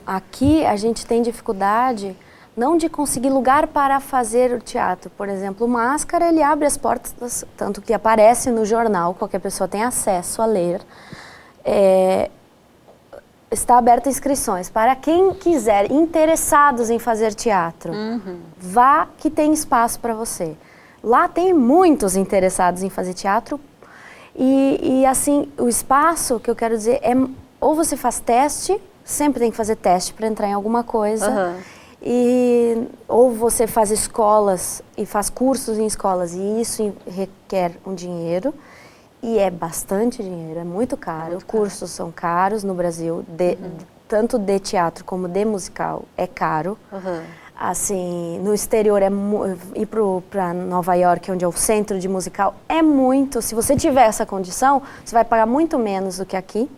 Aqui a gente tem dificuldade não de conseguir lugar para fazer o teatro. Por exemplo, o Máscara, ele abre as portas, tanto que aparece no jornal, qualquer pessoa tem acesso a ler. Está aberta inscrições para quem quiser, interessados em fazer teatro. Vá que tem espaço para você. Lá tem muitos interessados em fazer teatro. E assim, o espaço que eu quero dizer é, ou você faz teste, sempre tem que fazer teste para entrar em alguma coisa, ou você faz escolas e faz cursos em escolas, e isso requer um dinheiro, e é bastante dinheiro, é muito caro. Cursos são caros no Brasil, tanto de teatro como de musical, é caro. Assim, no exterior, ir para Nova York, onde é o centro de musical, é muito. Se você tiver essa condição, você vai pagar muito menos do que aqui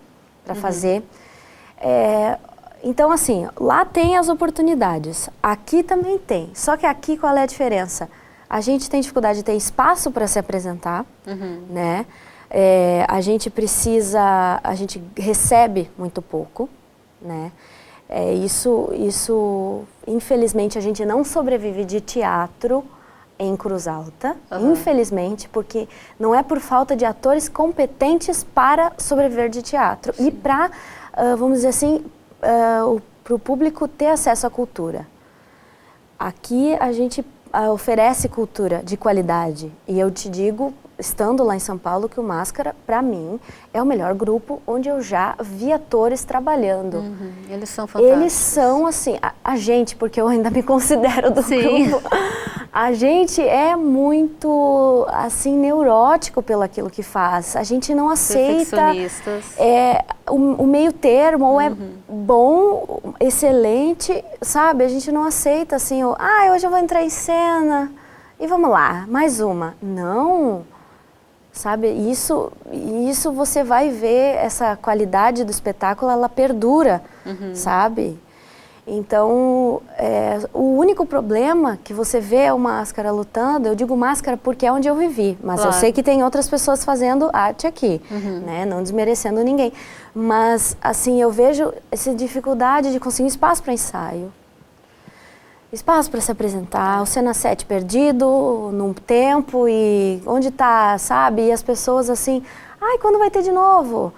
para fazer. Então, assim, lá tem as oportunidades, aqui também tem. Só que aqui, qual é a diferença? A gente tem dificuldade de ter espaço para se apresentar, né? A gente recebe muito pouco, né? Isso, infelizmente, a gente não sobrevive de teatro em Cruz Alta, infelizmente, porque não é por falta de atores competentes para sobreviver de teatro. Sim. E para, vamos dizer assim, para o público ter acesso à cultura. Aqui a gente oferece cultura de qualidade, e eu te digo, estando lá em São Paulo, que o Máscara, para mim, é o melhor grupo onde eu já vi atores trabalhando. Eles são fantásticos. Eles são, assim, a gente, porque eu ainda me considero do grupo, a gente é muito, assim, neurótico pelo aquilo que faz. A gente não aceita o meio termo, ou é bom, excelente, sabe? A gente não aceita, assim, hoje eu vou entrar em cena e vamos lá, mais uma. Não. Sabe, isso você vai ver, essa qualidade do espetáculo, ela perdura, sabe? Então, o único problema que você vê é o Máscara lutando, eu digo Máscara porque é onde eu vivi, mas eu sei que tem outras pessoas fazendo arte aqui, né? Não desmerecendo ninguém. Mas, assim, eu vejo essa dificuldade de conseguir espaço para ensaio. Espaço para se apresentar, o Cena 7 perdido num tempo e onde está, sabe? E as pessoas assim, ai, quando vai ter de novo?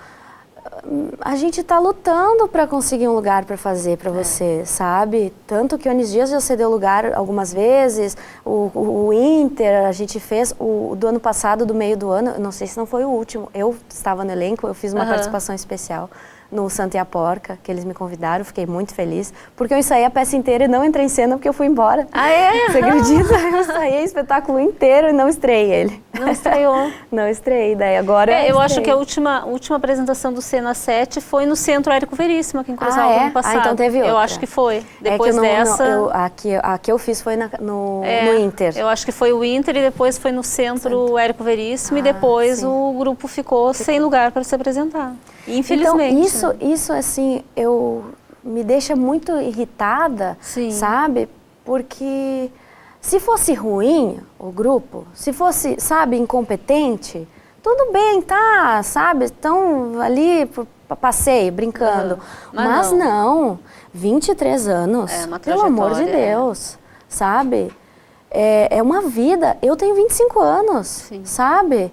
A gente está lutando para conseguir um lugar para fazer para você, sabe? Tanto que o Onis Dias já cedeu lugar algumas vezes, o Inter, a gente fez, o do ano passado, do meio do ano, não sei se não foi o último, eu estava no elenco, eu fiz uma participação especial no Santa e a Porca, que eles me convidaram, fiquei muito feliz, porque eu ensaiei a peça inteira e não entrei em cena porque eu fui embora. Ah, é? Você acredita? Eu ensaiei o espetáculo inteiro e não estreiei ele. Não estreou? Não estreiei, daí agora eu acho que a última apresentação do Cena 7 foi no Centro Érico Veríssimo, aqui em Cruzal, no ano passado. Então teve outra. Eu acho que foi. Depois a que eu fiz foi no Inter. Eu acho que foi o Inter e depois foi no Centro Érico Veríssimo e depois o grupo ficou sem lugar para se apresentar. Infelizmente. Então, isso assim, me deixa muito irritada, sabe? Porque se fosse ruim o grupo, se fosse, sabe, incompetente, tudo bem, tá, sabe? Estão ali passeio, brincando. Mas não, 23 anos, pelo amor de Deus, sabe? É uma vida. Eu tenho 25 anos, sabe?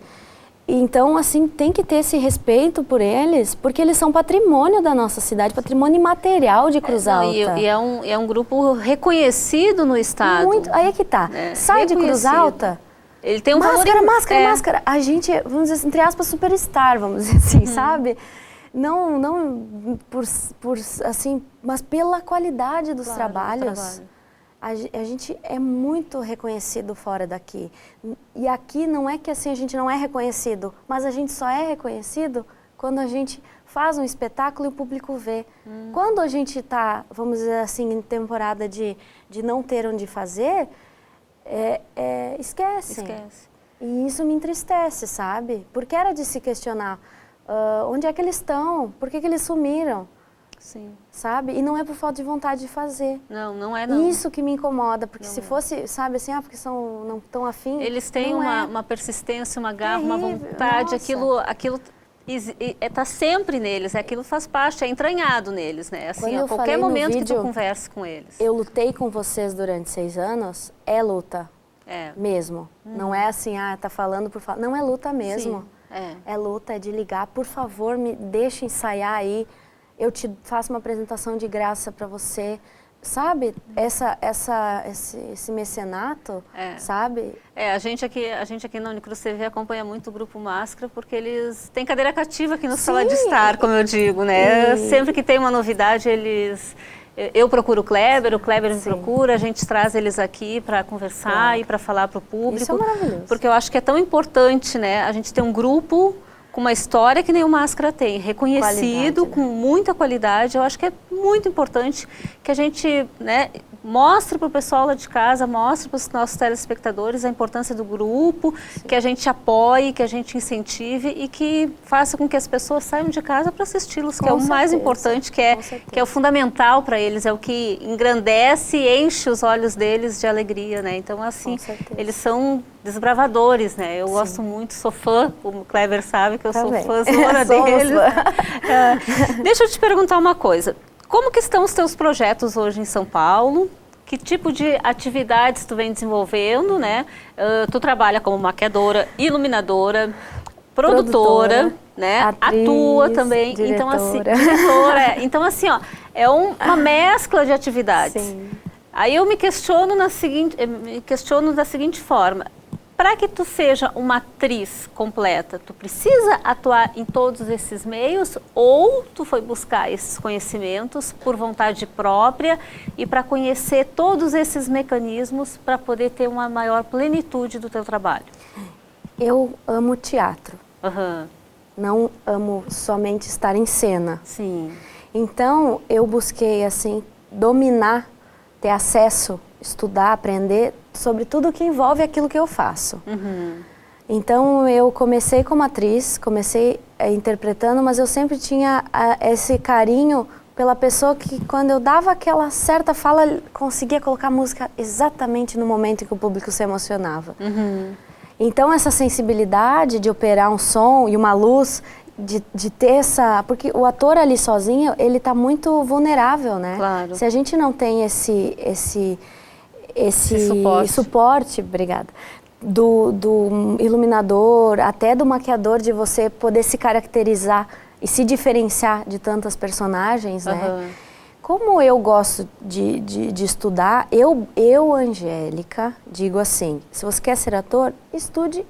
Então, assim, tem que ter esse respeito por eles, porque eles são patrimônio da nossa cidade, patrimônio imaterial de Cruz Alta. E é um grupo reconhecido no estado. Muito, aí é que tá. Sai de Cruz Alta, ele tem um máscara. A gente, vamos dizer, entre aspas, superstar, vamos dizer assim, sabe? Não por assim, mas pela qualidade dos trabalhos. A gente é muito reconhecido fora daqui. E aqui não é que assim a gente não é reconhecido, mas a gente só é reconhecido quando a gente faz um espetáculo e o público vê. Quando a gente está, vamos dizer assim, em temporada de não ter onde fazer, esquece. E isso me entristece, sabe? Porque era de se questionar onde é que eles estão, por que eles sumiram. Sim. Sabe? E não é por falta de vontade de fazer. Não é não. Isso que me incomoda, porque se fosse, sabe assim, porque não estão afim. Eles têm uma persistência, uma garra, uma vontade, aquilo está sempre neles, aquilo faz parte, é entranhado neles, né? Assim, a qualquer momento que tu converse com eles. Eu lutei com vocês durante 6 anos, é luta. Mesmo. Não é assim, tá falando por falar. Não, é luta mesmo. Sim, é luta, é de ligar, por favor, me deixa ensaiar aí. Eu te faço uma apresentação de graça para você, sabe? Esse mecenato, sabe? A gente aqui na Unicruz TV acompanha muito o Grupo Máscara, porque eles têm cadeira cativa aqui no Sala de Estar, como eu digo, né? Sempre que tem uma novidade, eu procuro o Kleber me procura, a gente traz eles aqui para conversar e para falar para o público. Isso é maravilhoso. Porque eu acho que é tão importante, né? A gente tem um grupo com uma história que nem o Máscara tem, reconhecido, com muita qualidade. Eu acho que é muito importante que a gente, né, mostre para o pessoal lá de casa, mostre para os nossos telespectadores a importância do grupo, que a gente apoie, que a gente incentive e que faça com que as pessoas saiam de casa para assisti-los, que é o mais importante, que é o fundamental para eles, é o que engrandece e enche os olhos deles de alegria, né? Então, assim, eles são desbravadores, né? Eu gosto muito, sou fã, o Kleber sabe que eu sou fãzona deles. Deixa eu te perguntar uma coisa. Como que estão os teus projetos hoje em São Paulo? Que tipo de atividades tu vem desenvolvendo, né? Tu trabalha como maquiadora, iluminadora, produtora, né? Atriz, atua também. diretora. Então assim, ó, é uma mescla de atividades. Sim. Aí eu me questiono da seguinte forma: para que tu seja uma atriz completa, tu precisa atuar em todos esses meios ou tu foi buscar esses conhecimentos por vontade própria e para conhecer todos esses mecanismos para poder ter uma maior plenitude do teu trabalho? Eu amo teatro. Não amo somente estar em cena. Sim. Então, eu busquei, assim, dominar, ter acesso, estudar, aprender sobre tudo que envolve aquilo que eu faço. Então, eu comecei como atriz, comecei interpretando, mas eu sempre tinha esse carinho pela pessoa que, quando eu dava aquela certa fala, conseguia colocar a música exatamente no momento em que o público se emocionava. Então, essa sensibilidade de operar um som e uma luz, de ter essa... Porque o ator ali sozinho, ele está muito vulnerável, né? Claro. Se a gente não tem esse suporte, obrigada, do iluminador, até do maquiador, de você poder se caracterizar e se diferenciar de tantas personagens, né? Como eu gosto de estudar, eu, Angélica, digo assim, se você quer ser ator, estude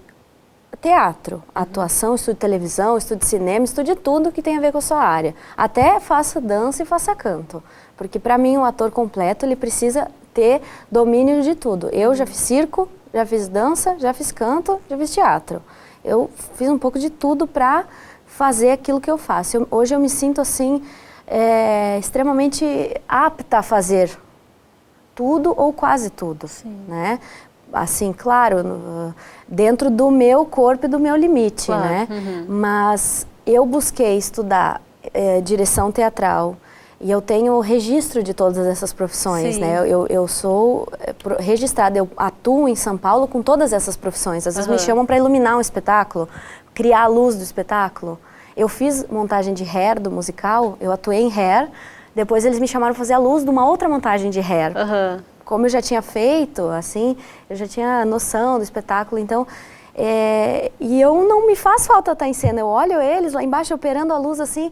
teatro, atuação, estude televisão, estude cinema, estude tudo que tem a ver com a sua área. Até faça dança e faça canto, porque para mim um ator completo, ele precisa ter domínio de tudo. Eu já fiz circo, já fiz dança, já fiz canto, já fiz teatro. Eu fiz um pouco de tudo para fazer aquilo que eu faço. Hoje eu me sinto assim, extremamente apta a fazer tudo ou quase tudo, né? Assim, claro, dentro do meu corpo e do meu limite, claro, né? Mas eu busquei estudar direção teatral e eu tenho registro de todas essas profissões, né? Eu sou registrada, eu atuo em São Paulo com todas essas profissões. Às vezes me chamam para iluminar um espetáculo, criar a luz do espetáculo. Eu fiz montagem de hair do musical, eu atuei em hair, depois eles me chamaram para fazer a luz de uma outra montagem de hair. Como eu já tinha feito, assim, eu já tinha noção do espetáculo, então... e eu não me faz falta estar em cena, eu olho eles lá embaixo operando a luz, assim...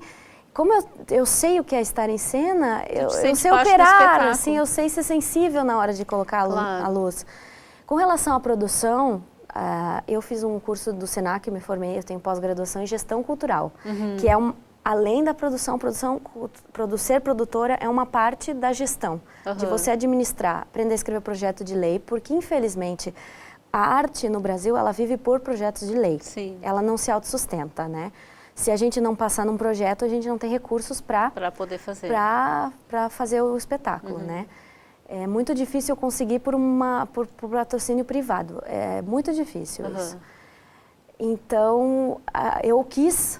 Como eu sei o que é estar em cena, eu sei operar, assim, eu sei ser sensível na hora de colocar a luz. Com relação à produção... eu fiz um curso do Senac, me formei, eu tenho pós-graduação em gestão cultural, que é além da produção, ser produtora é uma parte da gestão, de você administrar, aprender a escrever projeto de lei, porque infelizmente a arte no Brasil, ela vive por projetos de lei, ela não se autossustenta, né? Se a gente não passar num projeto, a gente não tem recursos para poder fazer, para fazer o espetáculo, né? É muito difícil conseguir por patrocínio privado. É muito difícil isso. Então, eu quis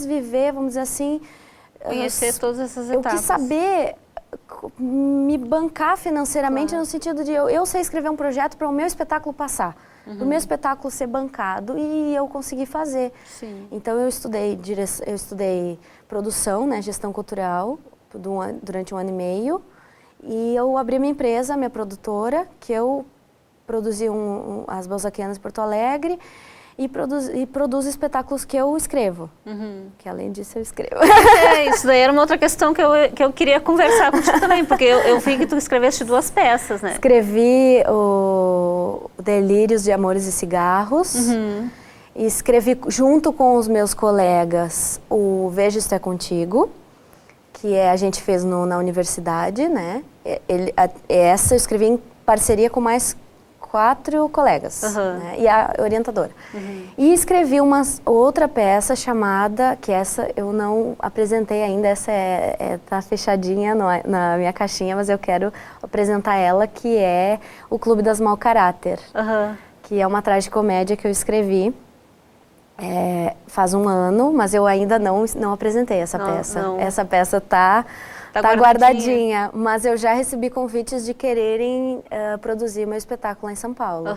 viver, vamos dizer assim... Conhecer todas essas etapas. Eu quis saber me bancar financeiramente no sentido de eu sei escrever um projeto para o meu espetáculo passar. Para o meu espetáculo ser bancado e eu conseguir fazer. Então, eu estudei produção, né, gestão cultural, durante 1 ano e meio. E eu abri minha empresa, minha produtora, que eu produzi as Balzaquianas em Porto Alegre e produzo espetáculos que eu escrevo. Que além disso eu escrevo. Isso daí era uma outra questão que eu queria conversar contigo também, porque eu vi que tu escreveste 2 peças, né? Escrevi o Delírios de Amores e Cigarros. E escrevi junto com os meus colegas o Veja Isto é Contigo, que a gente fez na universidade, né? Essa eu escrevi em parceria com mais 4 colegas, né? E a orientadora. E escrevi outra peça chamada, que essa eu não apresentei ainda, essa tá fechadinha na minha caixinha, mas eu quero apresentar ela, que é O Clube das Mau Caráter, que é uma tragicomédia que eu escrevi. Faz 1 ano, mas eu ainda não apresentei essa peça. Essa peça tá guardadinha, mas eu já recebi convites de quererem produzir meu espetáculo lá em São Paulo.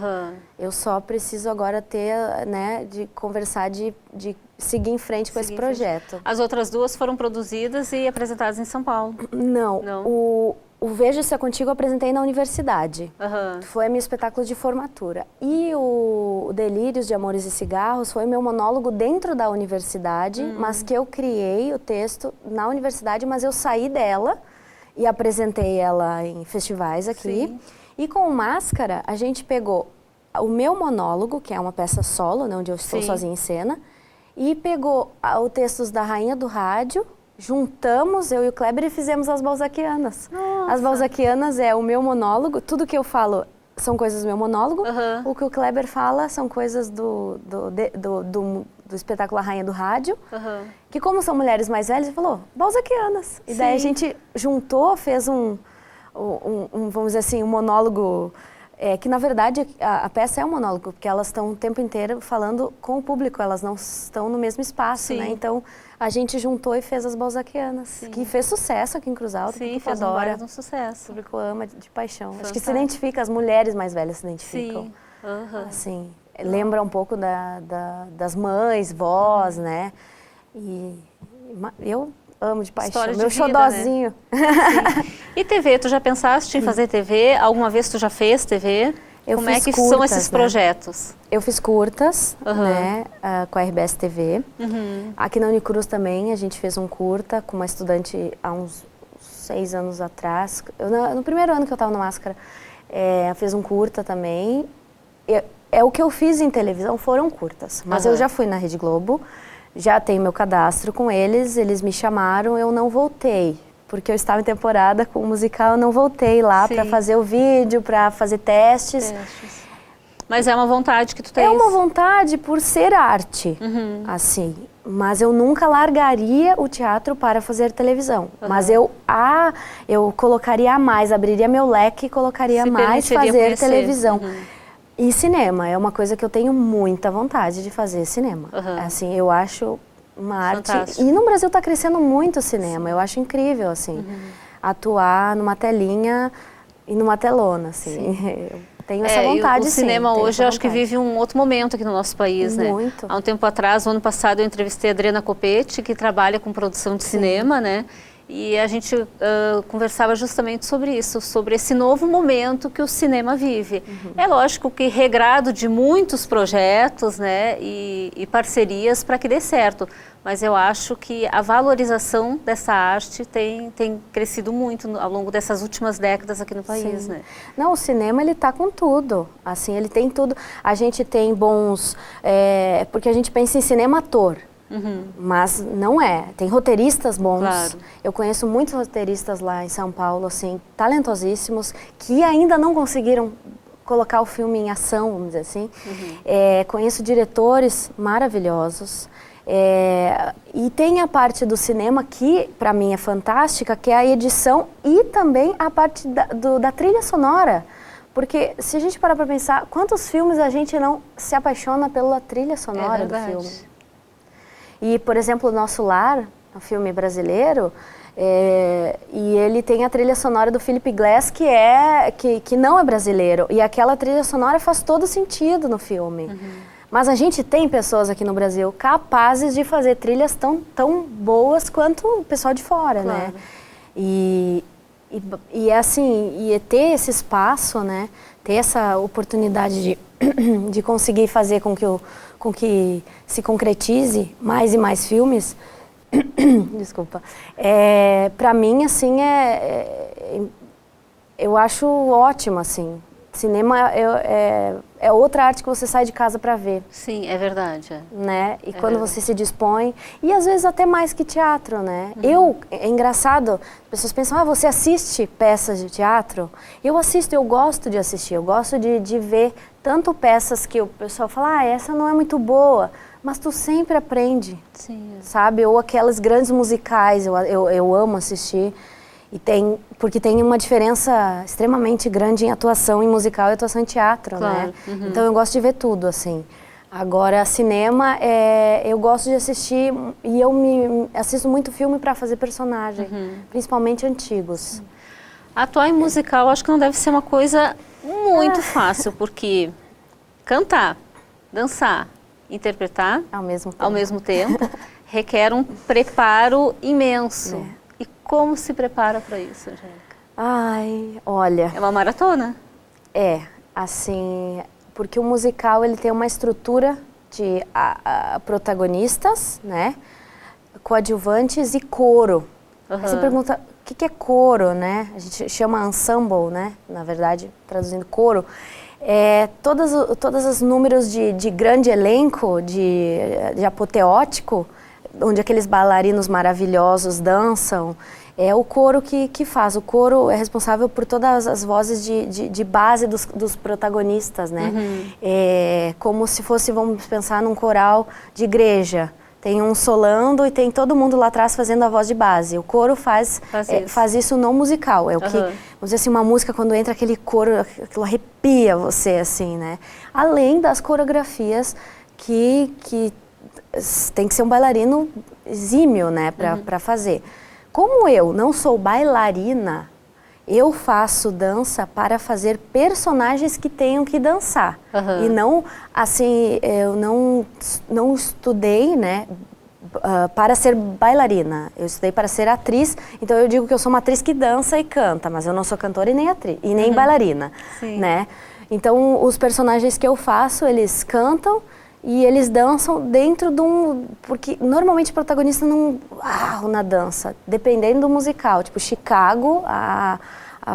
Eu só preciso agora ter, né, de conversar, de seguir em frente com esse projeto. As outras 2 foram produzidas e apresentadas em São Paulo? Não. O Veja Isso é Contigo eu apresentei na universidade. Foi meu espetáculo de formatura. E o Delírios de Amores e Cigarros foi meu monólogo dentro da universidade, mas que eu criei o texto na universidade, mas eu saí dela e apresentei ela em festivais aqui. E com o Máscara, a gente pegou o meu monólogo, que é uma peça solo, né, onde eu estou sozinha em cena, e pegou os textos da Rainha do Rádio, juntamos, eu e o Kleber, e fizemos as Balzaquianas. As Balzaquianas é o meu monólogo, tudo que eu falo são coisas do meu monólogo, o que o Kleber fala são coisas do espetáculo A Rainha do Rádio, que como são mulheres mais velhas, ele falou, Balzaquianas. E daí a gente juntou, fez vamos dizer assim, um monólogo É que, na verdade, a peça é um monólogo, porque elas estão o tempo inteiro falando com o público, elas não estão no mesmo espaço, Sim. né? Então, a gente juntou e fez as Balzaquianas, Sim. que fez sucesso aqui em Cruz Alta, Sim, o público fez adora. um O sucesso. público ama de paixão. Acho que se Fantástico. identifica, as mulheres mais velhas se identificam. Sim. Aham. Assim, lembra um pouco das mães, vós, né? E eu amo de paixão. História de Meu vida, xodozinho. E TV, tu já pensaste em fazer TV? Alguma vez tu já fez TV? Eu Como é fiz que são curtas, esses né? projetos? Eu fiz curtas, Aham. né, com a RBS TV. Uhum. Aqui na Unicruz também a gente fez um curta com uma estudante há uns 6 anos atrás. No primeiro ano que eu estava na Máscara, fiz um curta também. O que eu fiz em televisão foram curtas, mas Aham. eu já fui na Rede Globo, já tenho meu cadastro com eles me chamaram, eu não voltei. Porque eu estava em temporada com o musical, eu não voltei lá Sim. para fazer o vídeo, para fazer testes. Mas é uma vontade que tu tens? É uma vontade por ser arte, assim. Mas eu nunca largaria o teatro para fazer televisão. Mas eu colocaria mais, abriria meu leque e colocaria Se mais permitiria fazer conhecer. televisão. E cinema, é uma coisa que eu tenho muita vontade de fazer, cinema. Assim, eu acho uma arte... Fantástico. E no Brasil está crescendo muito o cinema, eu acho incrível, assim. Atuar numa telinha e numa telona, assim. Eu tenho essa vontade, o sim. cinema tenho hoje, essa eu acho que vontade. vive um outro momento aqui no nosso país, né? Muito. Há um tempo atrás, no ano passado, eu entrevistei a Adriana Copete, que trabalha com produção de cinema, né? E a gente conversava justamente sobre isso, sobre esse novo momento que o cinema vive. É lógico que regrado de muitos projetos, né, e parcerias para que dê certo, mas eu acho que a valorização dessa arte tem crescido muito ao longo dessas últimas décadas aqui no país, né? Não, o cinema, ele tá com tudo, assim, ele tem tudo. A gente tem bons, porque a gente pensa em cinema ator, mas não é. Tem roteiristas bons. Claro. Eu conheço muitos roteiristas lá em São Paulo, assim, talentosíssimos, que ainda não conseguiram colocar o filme em ação, vamos dizer assim. Conheço diretores maravilhosos. E tem a parte do cinema que, para mim, é fantástica, que é a edição e também a parte da trilha sonora. Porque se a gente parar para pensar, quantos filmes a gente não se apaixona pela trilha sonora do filme? E, por exemplo, o Nosso Lar, um filme brasileiro, e ele tem a trilha sonora do Philip Glass, que não é brasileiro. E aquela trilha sonora faz todo sentido no filme. Mas a gente tem pessoas aqui no Brasil capazes de fazer trilhas tão boas quanto o pessoal de fora, né? E ter esse espaço, né? Ter essa oportunidade de conseguir fazer com que se concretize mais e mais filmes, desculpa, para mim, assim, eu acho ótimo, assim. Cinema é outra arte que você sai de casa para ver. Sim, é verdade. Né? E quando você se dispõe, e às vezes até mais que teatro, né? É engraçado, as pessoas pensam, você assiste peças de teatro? Eu assisto, eu gosto de assistir, eu gosto de ver tanto peças que o pessoal fala, essa não é muito boa, mas tu sempre aprende, sabe? Ou aqueles grandes musicais, eu amo assistir. Porque tem uma diferença extremamente grande em atuação em musical e atuação em teatro, né? Então eu gosto de ver tudo, assim. Agora, cinema, eu gosto de assistir, e eu assisto muito filme para fazer personagem, principalmente antigos. Atuar em musical, acho que não deve ser uma coisa muito fácil, porque cantar, dançar, interpretar ao mesmo tempo requer um preparo imenso. E como se prepara para isso, Angélica? Ai, olha... É uma maratona? Assim, porque o musical, ele tem uma estrutura de protagonistas, né? Coadjuvantes e coro. Aí você pergunta, o que é coro, né? A gente chama ensemble, né? Na verdade, traduzindo coro. Todos os números de grande elenco, de apoteótico, onde aqueles bailarinos maravilhosos dançam, é o coro que faz. O coro é responsável por todas as vozes de base dos protagonistas, né? Como se fosse, vamos pensar, num coral de igreja. Tem um solando e tem todo mundo lá atrás fazendo a voz de base. O coro faz isso no musical. É o que, vamos dizer assim, uma música quando entra aquele coro, aquilo arrepia você, assim, né? Além das coreografias que tem que ser um bailarino exímio, né, para fazer. Como eu não sou bailarina, eu faço dança para fazer personagens que tenham que dançar. E não, assim, eu não estudei, né, para ser bailarina. Eu estudei para ser atriz, então eu digo que eu sou uma atriz que dança e canta, mas eu não sou cantora e nem atriz, e nem bailarina, né? Então, os personagens que eu faço, eles cantam e eles dançam dentro de um... Porque normalmente o protagonista não... na dança, dependendo do musical. Tipo, Chicago, a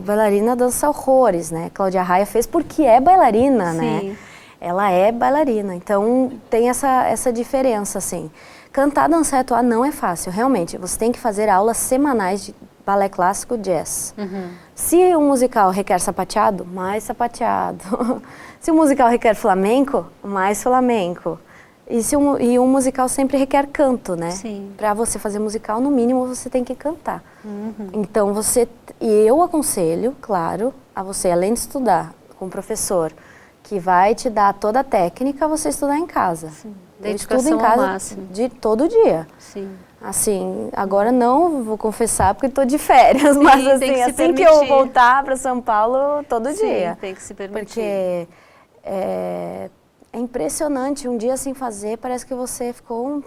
bailarina dança horrores, né? Cláudia Raia fez porque é bailarina, né? Ela é bailarina, então tem essa diferença, assim. Cantar, dançar e atuar não é fácil, realmente. Você tem que fazer aulas semanais de balé clássico, jazz. Se um musical requer sapateado, mais sapateado. Se um musical requer flamenco, mais flamenco. E um musical sempre requer canto, né? Para você fazer musical, no mínimo, você tem que cantar. Então, eu aconselho, claro, a você, além de estudar com um professor que vai te dar toda a técnica, você estudar em casa. Eu estudo em casa todo dia. Assim, agora não vou confessar porque estou de férias, mas assim que eu voltar para São Paulo, todo dia. Tem que se permitir. Porque é impressionante, um dia sem fazer, parece que você ficou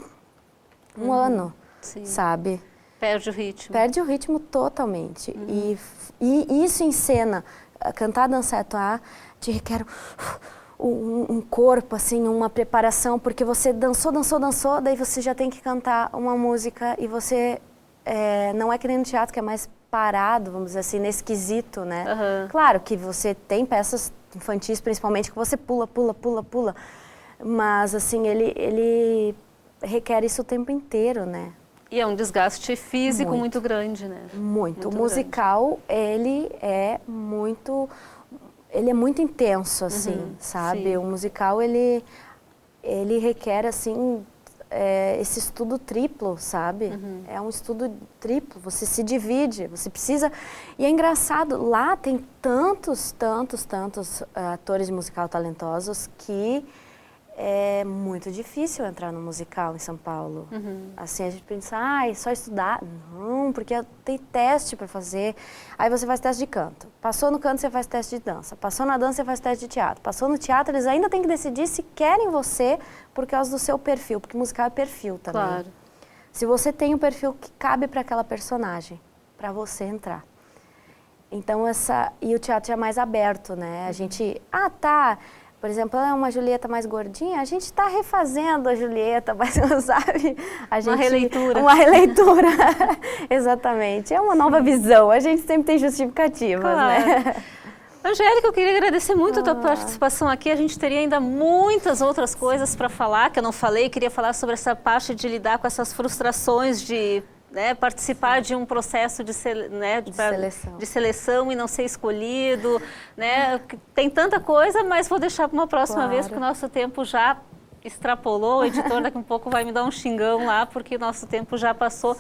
um ano, sabe? Perde o ritmo. Perde o ritmo totalmente. E isso em cena, cantar, dançar, atuar, te requer um corpo, assim, uma preparação, porque você dançou, daí você já tem que cantar uma música e você não é que nem no teatro, que é mais parado, vamos dizer assim, nesse quesito, né? Claro que você tem peças infantis, principalmente, que você pula, mas, assim, ele requer isso o tempo inteiro, né? E é um desgaste físico muito grande, né? Muito. O musical, ele é muito intenso, assim, sabe? O musical, ele requer, assim, esse estudo triplo, sabe? É um estudo triplo, você se divide, você precisa... E é engraçado, lá tem tantos atores de musical talentosos que é muito difícil entrar no musical em São Paulo. Assim, a gente pensa, só estudar? Não, porque tem teste para fazer. Aí você faz teste de canto. Passou no canto, você faz teste de dança. Passou na dança, você faz teste de teatro. Passou no teatro, eles ainda têm que decidir se querem você por causa do seu perfil, porque musical é perfil também. Claro. Se você tem um perfil que cabe para aquela personagem, para você entrar. Então, e o teatro é mais aberto, né? A gente, por exemplo, ela é uma Julieta mais gordinha, a gente está refazendo a Julieta, mas sabe? Uma releitura. Uma releitura, exatamente. É uma nova visão, a gente sempre tem justificativas, né? Angélica, eu queria agradecer muito a tua participação aqui. A gente teria ainda muitas outras coisas para falar, que eu não falei. Queria falar sobre essa parte de lidar com essas frustrações de... participar de um processo de seleção e não ser escolhido, né? Tem tanta coisa, mas vou deixar para uma próxima vez, porque o nosso tempo já extrapolou. O editor daqui a um pouco vai me dar um xingão lá, porque o nosso tempo já passou.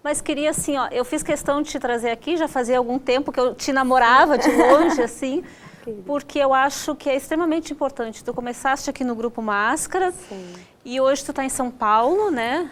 Mas queria, assim, eu fiz questão de te trazer aqui, já fazia algum tempo que eu te namorava de longe, assim, porque eu acho que é extremamente importante. Tu começaste aqui no Grupo Máscara. E hoje tu está em São Paulo, né?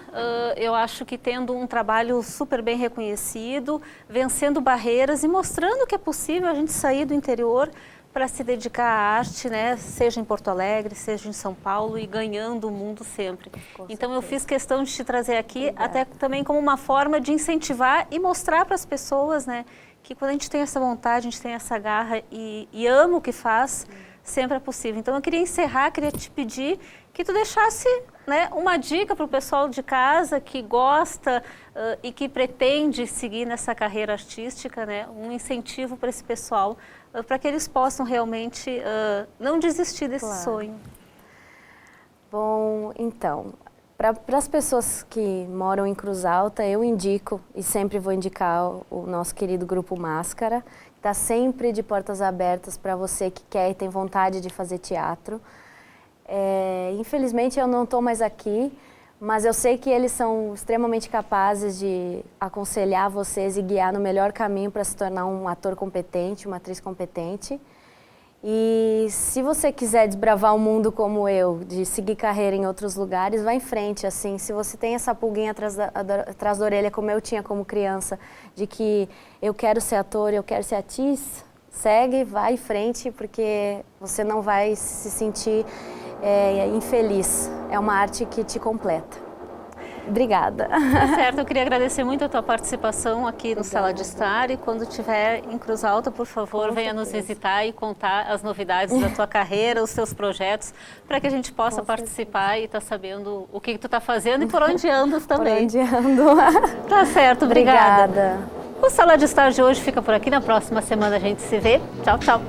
Eu acho que tendo um trabalho super bem reconhecido, vencendo barreiras e mostrando que é possível a gente sair do interior para se dedicar à arte, né? Seja em Porto Alegre, seja em São Paulo e ganhando o mundo sempre. Então eu fiz questão de te trazer aqui, até também como uma forma de incentivar e mostrar para as pessoas, né? Que quando a gente tem essa vontade, a gente tem essa garra e ama o que faz, sempre é possível. Então eu queria encerrar, queria te pedir que tu deixasse, né, uma dica para o pessoal de casa que gosta e que pretende seguir nessa carreira artística, né, um incentivo para esse pessoal, para que eles possam realmente não desistir desse sonho. Bom, então, para as pessoas que moram em Cruz Alta, eu indico, e sempre vou indicar o nosso querido Grupo Máscara, que está sempre de portas abertas para você que quer e tem vontade de fazer teatro. Infelizmente eu não estou mais aqui, Mas eu sei que eles são extremamente capazes de aconselhar vocês e guiar no melhor caminho para se tornar um ator competente, uma atriz competente. E se você quiser desbravar o mundo como eu, de seguir carreira em outros lugares, vá em frente, assim. Se você tem essa pulguinha atrás da orelha, como eu tinha como criança, de que eu quero ser ator, eu quero ser atriz, segue, vai em frente, porque você não vai se sentir infeliz. É uma arte que te completa. Obrigada. Tá certo, eu queria agradecer muito a tua participação aqui no Sala de Estar, e quando estiver em Cruz Alta, por favor, venha nos visitar e contar as novidades da tua carreira, os teus projetos, para que a gente possa participar e estar sabendo o que tu está fazendo e por onde andas também. Por onde ando. Tá certo, obrigada. Obrigada. O Sala de Estar de hoje fica por aqui, na próxima semana a gente se vê. Tchau, tchau.